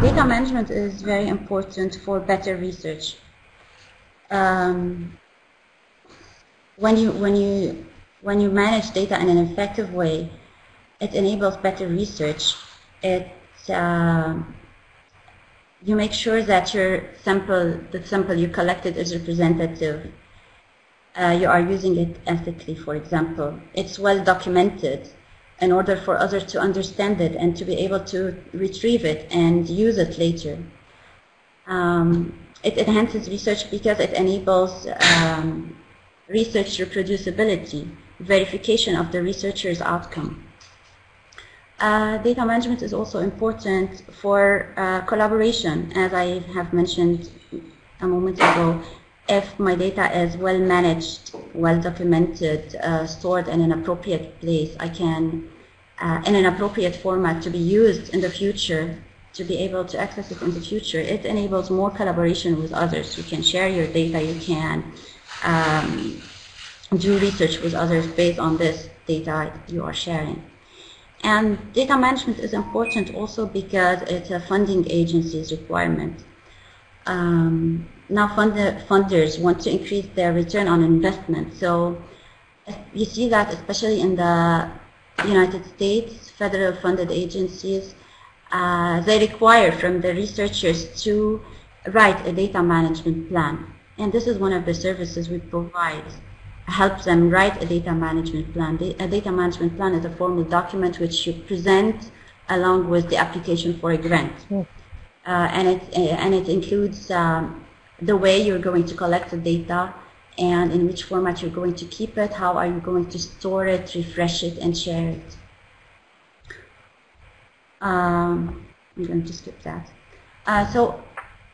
Speaker 6: Data management is very important for better research. When you manage data in an effective way, it enables better research. You make sure that the sample you collected is representative. You are using it ethically, for example. It's well documented in order for others to understand it and to be able to retrieve it and use it later. It enhances research because it enables research reproducibility, verification of the researcher's outcome. Data management is also important for collaboration, as I have mentioned a moment ago. If my data is well managed, well documented, stored in an appropriate place, I can, in an appropriate format to be used in the future, to be able to access it in the future, it enables more collaboration with others. You can share your data, you can do research with others based on this data you are sharing. And data management is important also because it's a funding agency's requirement. Now funders want to increase their return on investment. So you see that especially in the United States, federal funded agencies, they require from the researchers to write a data management plan. And this is one of the services we provide. Help them write a data management plan. A data management plan is a formal document which you present along with the application for a grant. And it includes the way you're going to collect the data and in which format you're going to keep it, how are you going to store it, refresh it, and share it. I'm going to skip that. So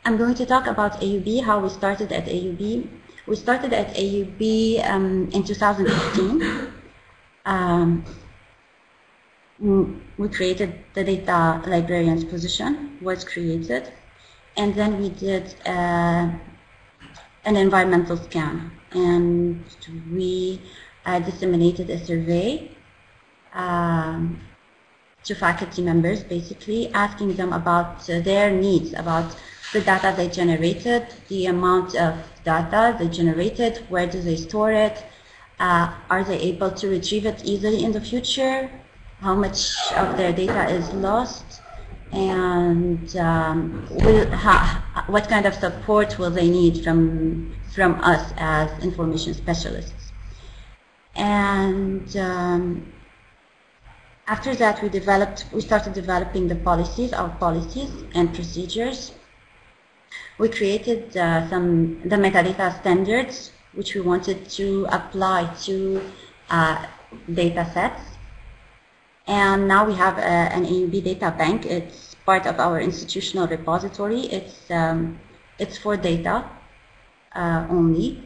Speaker 6: I'm going to talk about AUB, how we started at AUB. We started at AUB in 2015. We created the data librarians position, was created, and then we did an environmental scan, and we disseminated a survey to faculty members, basically asking them about their needs, about the data they generated, the amount of data they generated, where do they store it, are they able to retrieve it easily in the future, how much of their data is lost, and what kind of support will they need from us as information specialists. And after that, we started developing the policies, our policies and procedures. We created the metadata standards, which we wanted to apply to data sets. And now we have an AUB data bank. It's part of our institutional repository. It's for data only,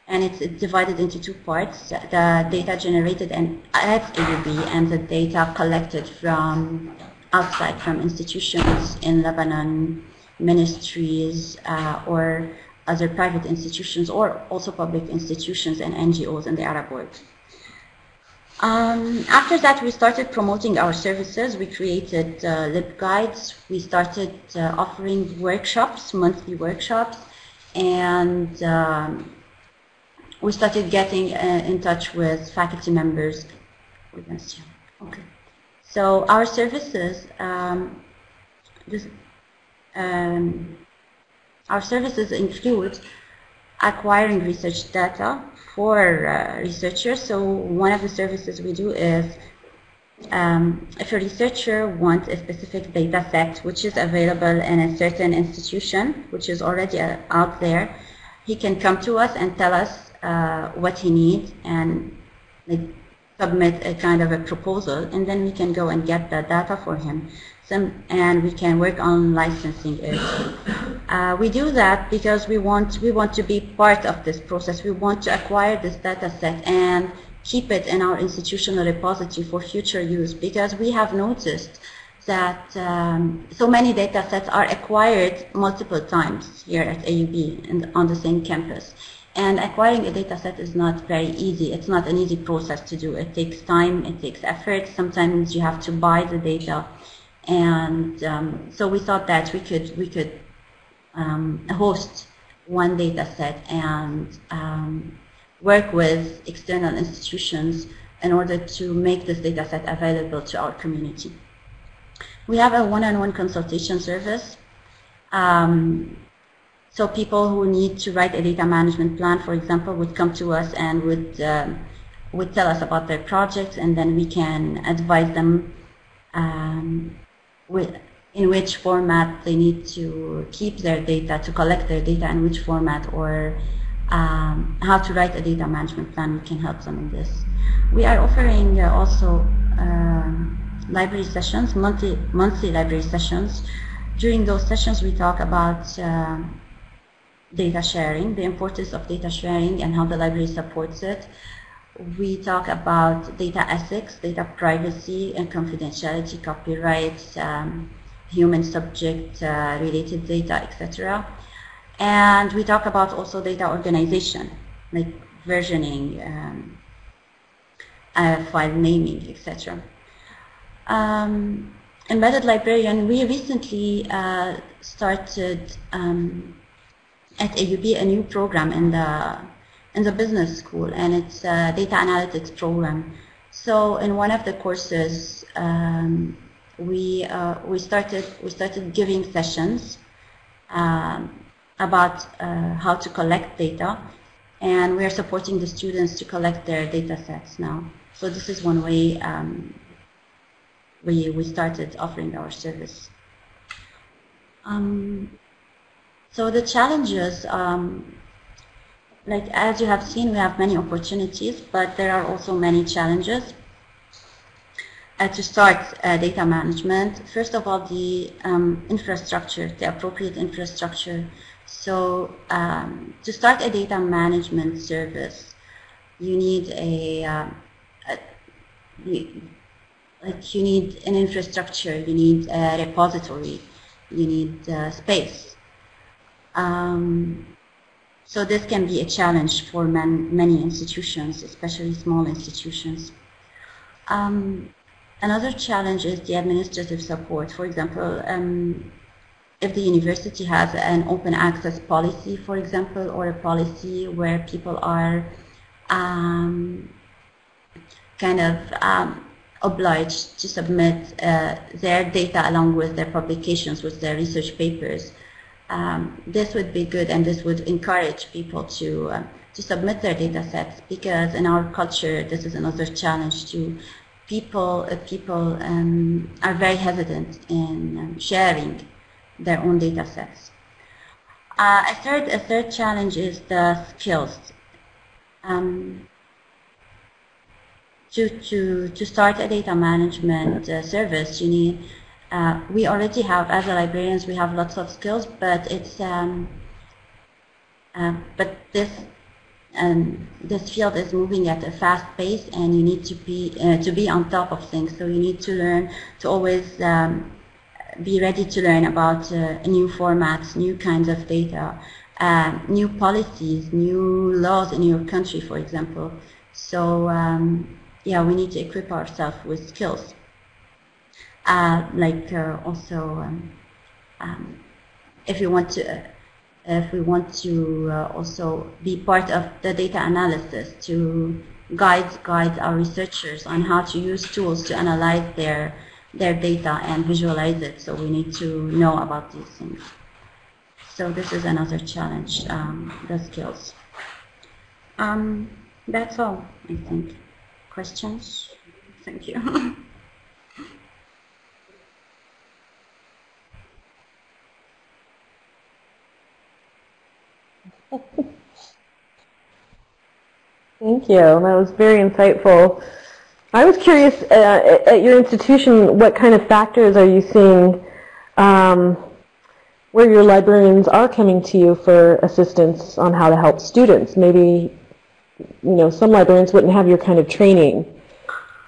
Speaker 6: and it's divided into two parts: the data generated at AUB and the data collected from outside from institutions in Lebanon, ministries, or other private institutions, or also public institutions and NGOs in the Arab world. After that, we started promoting our services. We created LibGuides. We started offering workshops, monthly workshops, and we started getting in touch with faculty members. Okay. So our services, our services include acquiring research data for researchers. So one of the services we do is if a researcher wants a specific data set which is available in a certain institution, which is already out there, he can come to us and tell us what he needs and submit a kind of a proposal, and then we can go and get the data for him. And we can work on licensing it. We do that because we want to be part of this process. We want to acquire this data set and keep it in our institutional repository for future use, because we have noticed that so many data sets are acquired multiple times here at AUB and on the same campus. And acquiring a data set is not very easy. It's not an easy process to do. It takes time, it takes effort. Sometimes you have to buy the data. And so we thought that we could host one data set and work with external institutions in order to make this data set available to our community. We have a one-on-one consultation service. So people who need to write a data management plan, for example, would come to us and would tell us about their projects, and then we can advise them in which format they need to keep their data, to collect their data in which format, or how to write a data management plan. We can help them in this. We are offering also library sessions, monthly library sessions. During those sessions, we talk about data sharing, the importance of data sharing and how the library supports it. We talk about data ethics, data privacy and confidentiality, copyright, human subject related data, etc. And we talk about also data organization, like versioning, file naming, etc. Embedded Librarian, we recently started at AUB a new program in the business school, and it's a data analytics program. So in one of the courses, we started giving sessions about how to collect data, and we are supporting the students to collect their data sets now. So this is one way we started offering our service. So the challenges, like as you have seen, we have many opportunities, but there are also many challenges. To start data management, first of all, the infrastructure, the appropriate infrastructure. So to start a data management service, you need you need an infrastructure, you need a repository, you need space. So this can be a challenge for many institutions, especially small institutions. Another challenge is the administrative support. For example, if the university has an open access policy, for example, or a policy where people are kind of obliged to submit their data along with their publications, with their research papers, this would be good, and this would encourage people to submit their data sets, because in our culture this is another challenge too. People are very hesitant in sharing their own data sets. A third challenge is the skills. To start a data management service, you need. We already have, as a librarians, we have lots of skills, but it's but this field is moving at a fast pace, and you need to be on top of things. So you need to learn to always be ready to learn about new formats, new kinds of data, new policies, new laws in your country, for example. So yeah, we need to equip ourselves with skills. If we want to also be part of the data analysis, to guide our researchers on how to use tools to analyze their data and visualize it. So we need to know about these things. So this is another challenge, the skills. That's all, I think. Questions? Thank you.
Speaker 1: Thank you. That was very insightful. I was curious, at your institution, what kind of factors are you seeing where your librarians are coming to you for assistance on how to help students? Maybe, you know, some librarians wouldn't have your kind of training.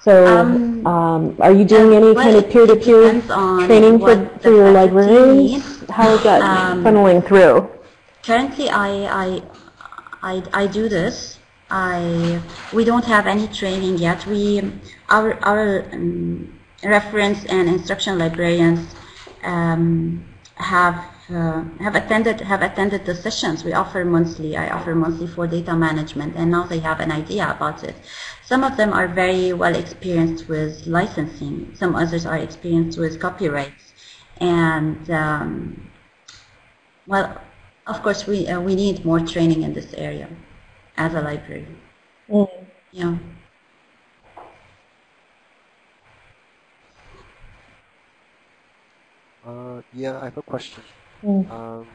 Speaker 1: So are you doing any kind of peer-to-peer training for your librarians? How is that funneling through?
Speaker 6: Currently, I do this. We don't have any training yet. Our reference and instruction librarians have attended the sessions we offer monthly. I offer monthly for data management, and now they have an idea about it. Some of them are very well experienced with licensing. Some others are experienced with copyrights, and well, of course, we need more training in this area as a library.
Speaker 1: Mm.
Speaker 6: Yeah.
Speaker 2: Yeah, I have a question.
Speaker 1: Mm.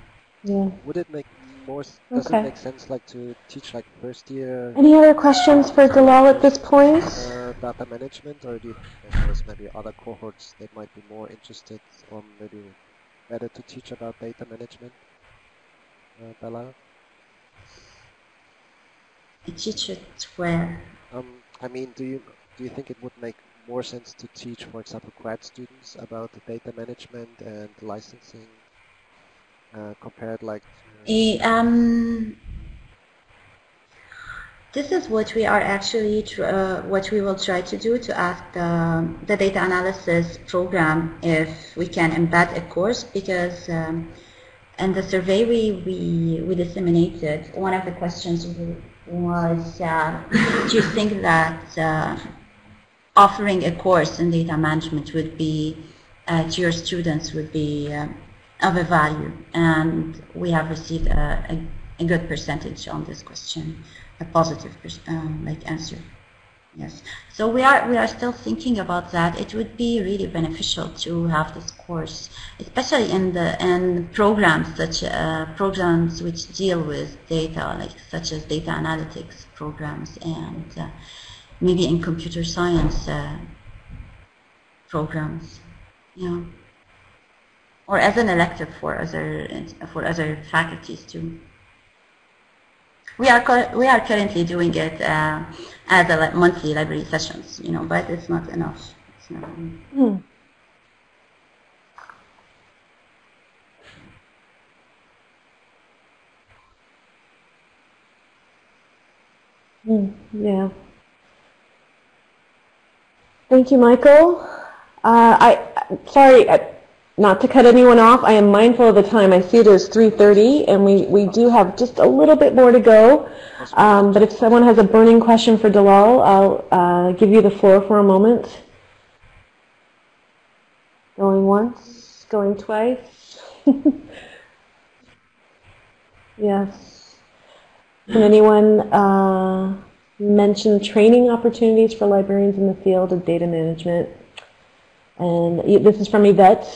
Speaker 1: Yeah.
Speaker 2: Would it make more? Does it make sense, like, to teach like first year?
Speaker 1: Any other questions for Dalal at this point?
Speaker 2: Data management, or do you think there's maybe other cohorts that might be more interested, or maybe better to teach about data management? Dalal?
Speaker 6: Teach it where?
Speaker 2: I mean, do you think it would make more sense to teach, for example, grad students about the data management and licensing, compared like to...
Speaker 6: This is what we are actually what we will try to do, to ask the data analysis program if we can embed a course, because in the survey we disseminated, one of the questions was, do you think that offering a course in data management would be, to your students, would be of a value? And we have received a good percentage on this question, a positive answer. Yes. So we are still thinking about that. It would be really beneficial to have this course, especially in programs programs which deal with data, such as data analytics programs, and maybe in computer science programs. Yeah. Or as an elective for other faculties too. We are currently doing it as a monthly library sessions, but it's not enough. It's not,
Speaker 1: Yeah. Thank you, Michael. Sorry, not to cut anyone off. I am mindful of the time. I see it is 3:30, and we do have just a little bit more to go. But if someone has a burning question for Dalal, I'll give you the floor for a moment. Going once, going twice. Yes. Can anyone mention training opportunities for librarians in the field of data management? And this is from Yvette.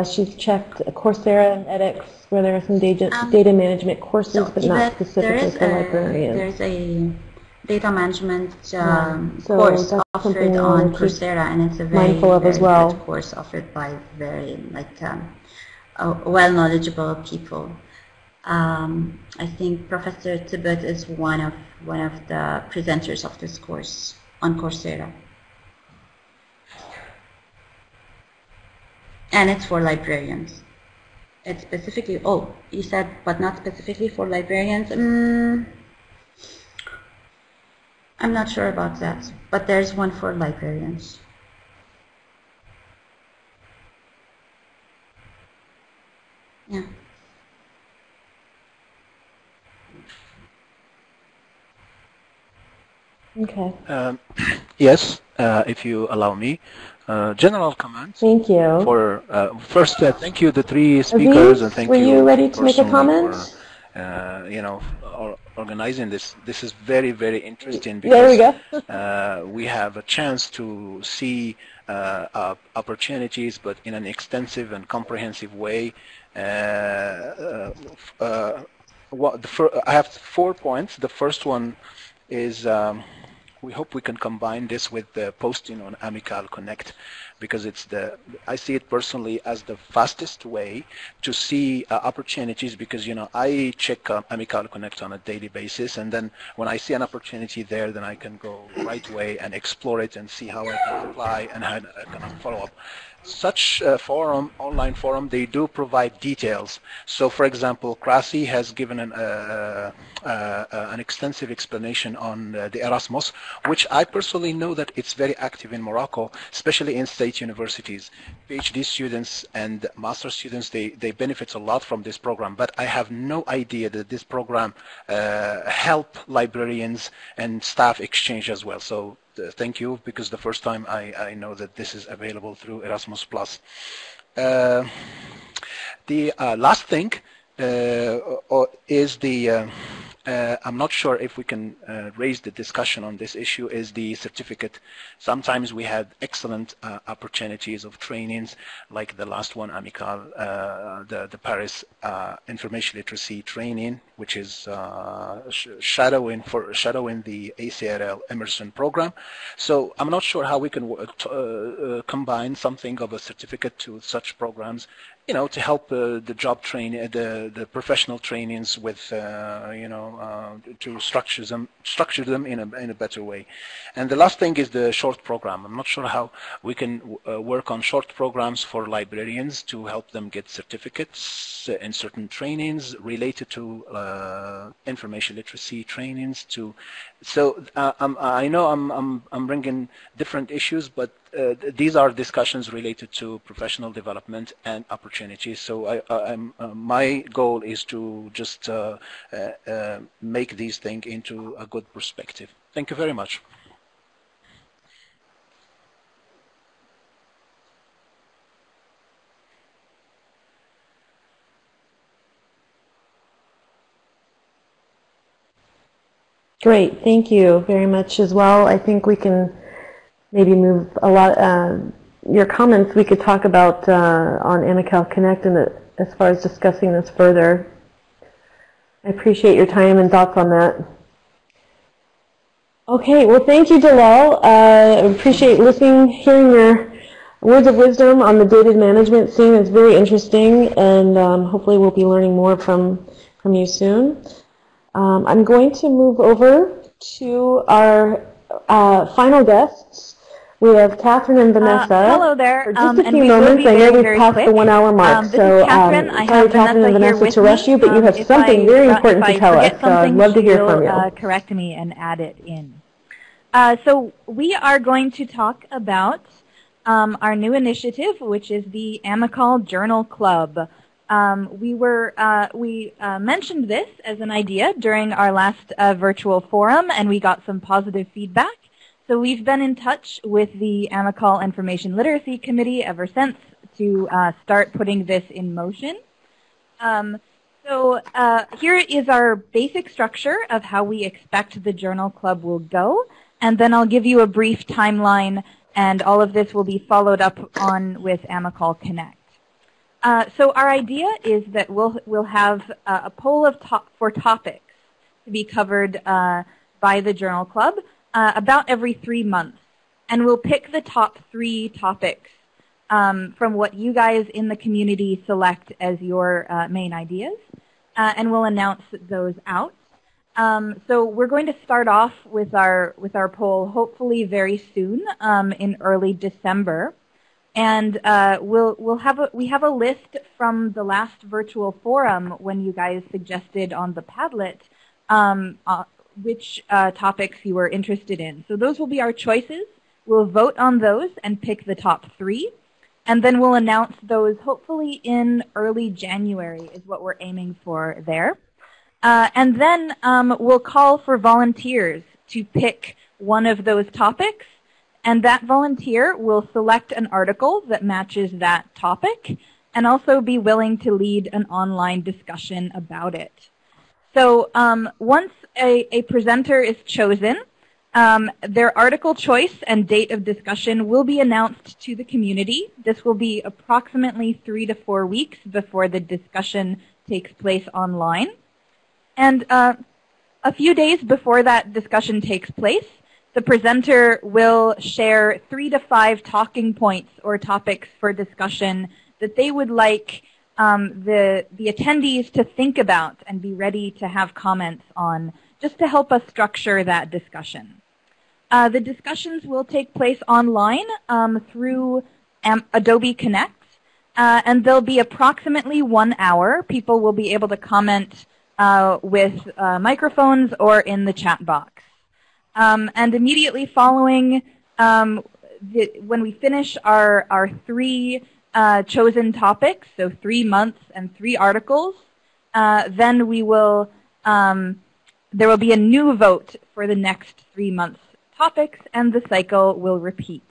Speaker 1: She's checked Coursera and edX, where there are some data management courses, but not specifically for librarians.
Speaker 6: There's a data management course offered on Coursera, and it's a very, very good course offered by very well knowledgeable people. I think Professor Tibbet is one of the presenters of this course on Coursera. And it's for librarians. It's specifically, oh, you said, but not specifically for librarians. I'm not sure about that, but there's one for librarians. Yeah.
Speaker 1: Okay.
Speaker 3: Yes, if you allow me. General comments.
Speaker 1: Thank you.
Speaker 3: For first, thank you the three speakers, and thank you.
Speaker 1: Were you ready to make a comment?
Speaker 3: For, you know, organizing this. This is very, very interesting
Speaker 1: because there we
Speaker 3: go. We have a chance to see opportunities, but in an extensive and comprehensive way. I have 4 points. The first one is we hope we can combine this with the posting on AMICAL Connect, because it's I see it personally as the fastest way to see opportunities, because, you know, I check AMICAL Connect on a daily basis, and then when I see an opportunity there, then I can go right away and explore it and see how I can apply and how I can follow up. Such forum, online forum, they do provide details. So, for example, Krasi has given an extensive explanation on the Erasmus, which I personally know that it's very active in Morocco, especially in state universities. PhD students and master students, they benefit a lot from this program, but I have no idea that this program help librarians and staff exchange as well. So thank you, because the first time I know that this is available through Erasmus+. The last thing is the I'm not sure if we can raise the discussion on this issue, is the certificate. Sometimes we had excellent opportunities of trainings, like the last one, AMICAL, the Paris Information Literacy Training, which is shadowing the ACRL Immersion Program. So I'm not sure how we can combine something of a certificate to such programs, you know, to help the job training, the professional trainings with, you know, to structure them in a better way. And the last thing is the short program. I'm not sure how we can work on short programs for librarians to help them get certificates in certain trainings related to information literacy trainings. So I know I'm bringing different issues, but these are discussions related to professional development and opportunities. So my goal is to just make these things into a good perspective. Thank you very much.
Speaker 1: Great, thank you very much as well. I think we can maybe move a lot, your comments we could talk about on AMICAL Connect and as far as discussing this further. I appreciate your time and thoughts on that. Okay, well thank you, Dalal. I appreciate listening, hearing your words of wisdom on the data management scene. It's very interesting, and hopefully we'll be learning more from you soon. I'm going to move over to our final guests. We have Catherine and Vanessa.
Speaker 7: Hello there.
Speaker 1: For just a few moments, I know we've passed the 1 hour mark, so
Speaker 7: Catherine.
Speaker 1: sorry, Catherine and Vanessa, to rush you, but you have something very important to tell us, so I'd love to hear from you.
Speaker 7: Correct me and add it in. So we are going to talk about our new initiative, which is the AMICAL Journal Club. We mentioned this as an idea during our last virtual forum, and we got some positive feedback. So we've been in touch with the AMICAL Information Literacy Committee ever since to start putting this in motion. So here is our basic structure of how we expect the Journal Club will go, and then I'll give you a brief timeline, and all of this will be followed up on with AMICAL Connect. So our idea is that we'll have a poll for topics to be covered by the Journal Club about every 3 months, and we'll pick the top 3 topics from what you guys in the community select as your main ideas, and we'll announce those out. So we're going to start off with our poll hopefully very soon in early December. And we have a list from the last virtual forum when you guys suggested on the Padlet which topics you were interested in. So those will be our choices. We'll vote on those and pick the top 3. And then we'll announce those hopefully in early January is what we're aiming for there. And then we'll call for volunteers to pick one of those topics. And that volunteer will select an article that matches that topic and also be willing to lead an online discussion about it. So once a presenter is chosen, their article choice and date of discussion will be announced to the community. This will be approximately 3 to 4 weeks before the discussion takes place online. And a few days before that discussion takes place, the presenter will share 3 to 5 talking points or topics for discussion that they would like the attendees to think about and be ready to have comments on, just to help us structure that discussion. The discussions will take place online through Adobe Connect, and they'll be approximately 1 hour. People will be able to comment with microphones or in the chat box. And immediately following, when we finish our 3 chosen topics, so 3 months and 3 articles, then we will there will be a new vote for the next 3 months topics, and the cycle will repeat.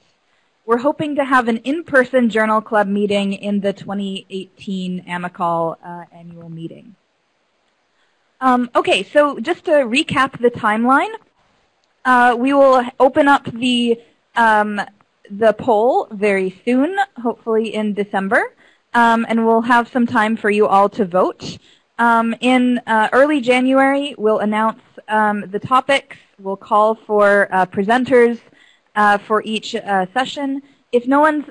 Speaker 7: We're hoping to have an in-person journal club meeting in the 2018 AMICAL annual meeting. Okay, so just to recap the timeline, we will open up the poll very soon, hopefully in December, and we'll have some time for you all to vote. In early January, we'll announce the topics. We'll call for presenters for each session. If no one's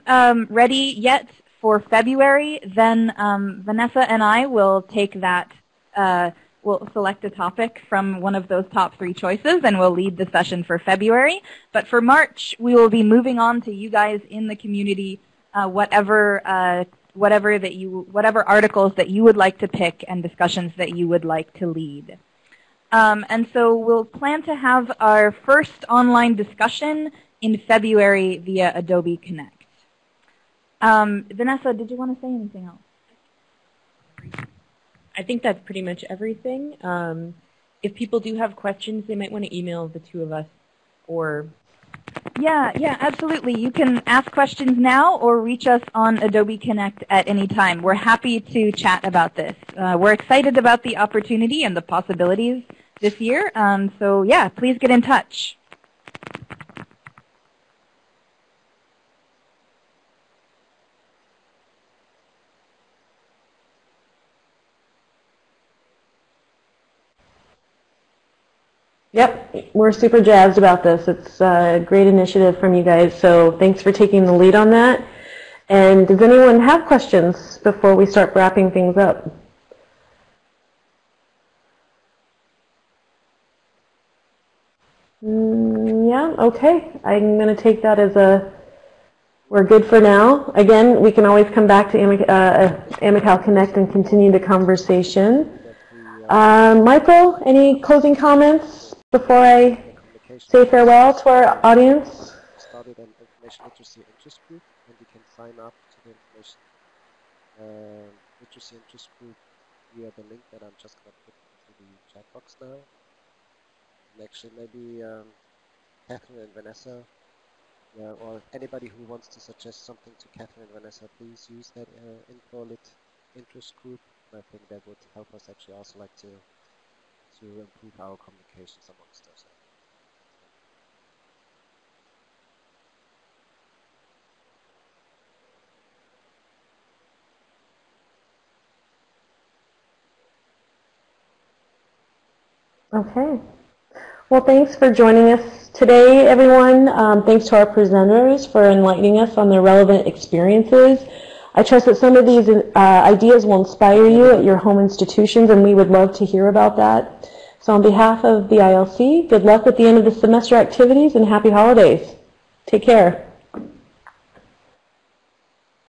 Speaker 7: ready yet for February, then Vanessa and I will take that. We'll select a topic from one of those top 3 choices, and we'll lead the session for February. But for March, we will be moving on to you guys in the community, whatever articles that you would like to pick and discussions that you would like to lead. And so we'll plan to have our first online discussion in February via Adobe Connect. Vanessa, did you want to say anything else?
Speaker 8: I think that's pretty much everything. If people do have questions, they might want to email the 2 of us or...
Speaker 7: Yeah, absolutely. You can ask questions now or reach us on Adobe Connect at any time. We're happy to chat about this. We're excited about the opportunity and the possibilities this year. So yeah, please get in touch.
Speaker 1: Yep, we're super jazzed about this. It's a great initiative from you guys, so thanks for taking the lead on that. And does anyone have questions before we start wrapping things up? Yeah, okay. I'm going to take that as we're good for now. Again, we can always come back to AMICAL Connect and continue the conversation. Michael, any closing comments before I say farewell to our audience?
Speaker 2: Started an information literacy interest group, and you can sign up to the information literacy interest group via the link that I'm just going to put into the chat box now. And actually, maybe Catherine and Vanessa, or anybody who wants to suggest something to Catherine and Vanessa, please use that InfoLit interest group. And I think that would help us actually also like to improve our communications amongst ourselves.
Speaker 1: Okay. Well, thanks for joining us today, everyone. Thanks to our presenters for enlightening us on their relevant experiences. I trust that some of these ideas will inspire you at your home institutions, and we would love to hear about that. So on behalf of the ILC, good luck at the end of the semester activities and happy holidays. Take care.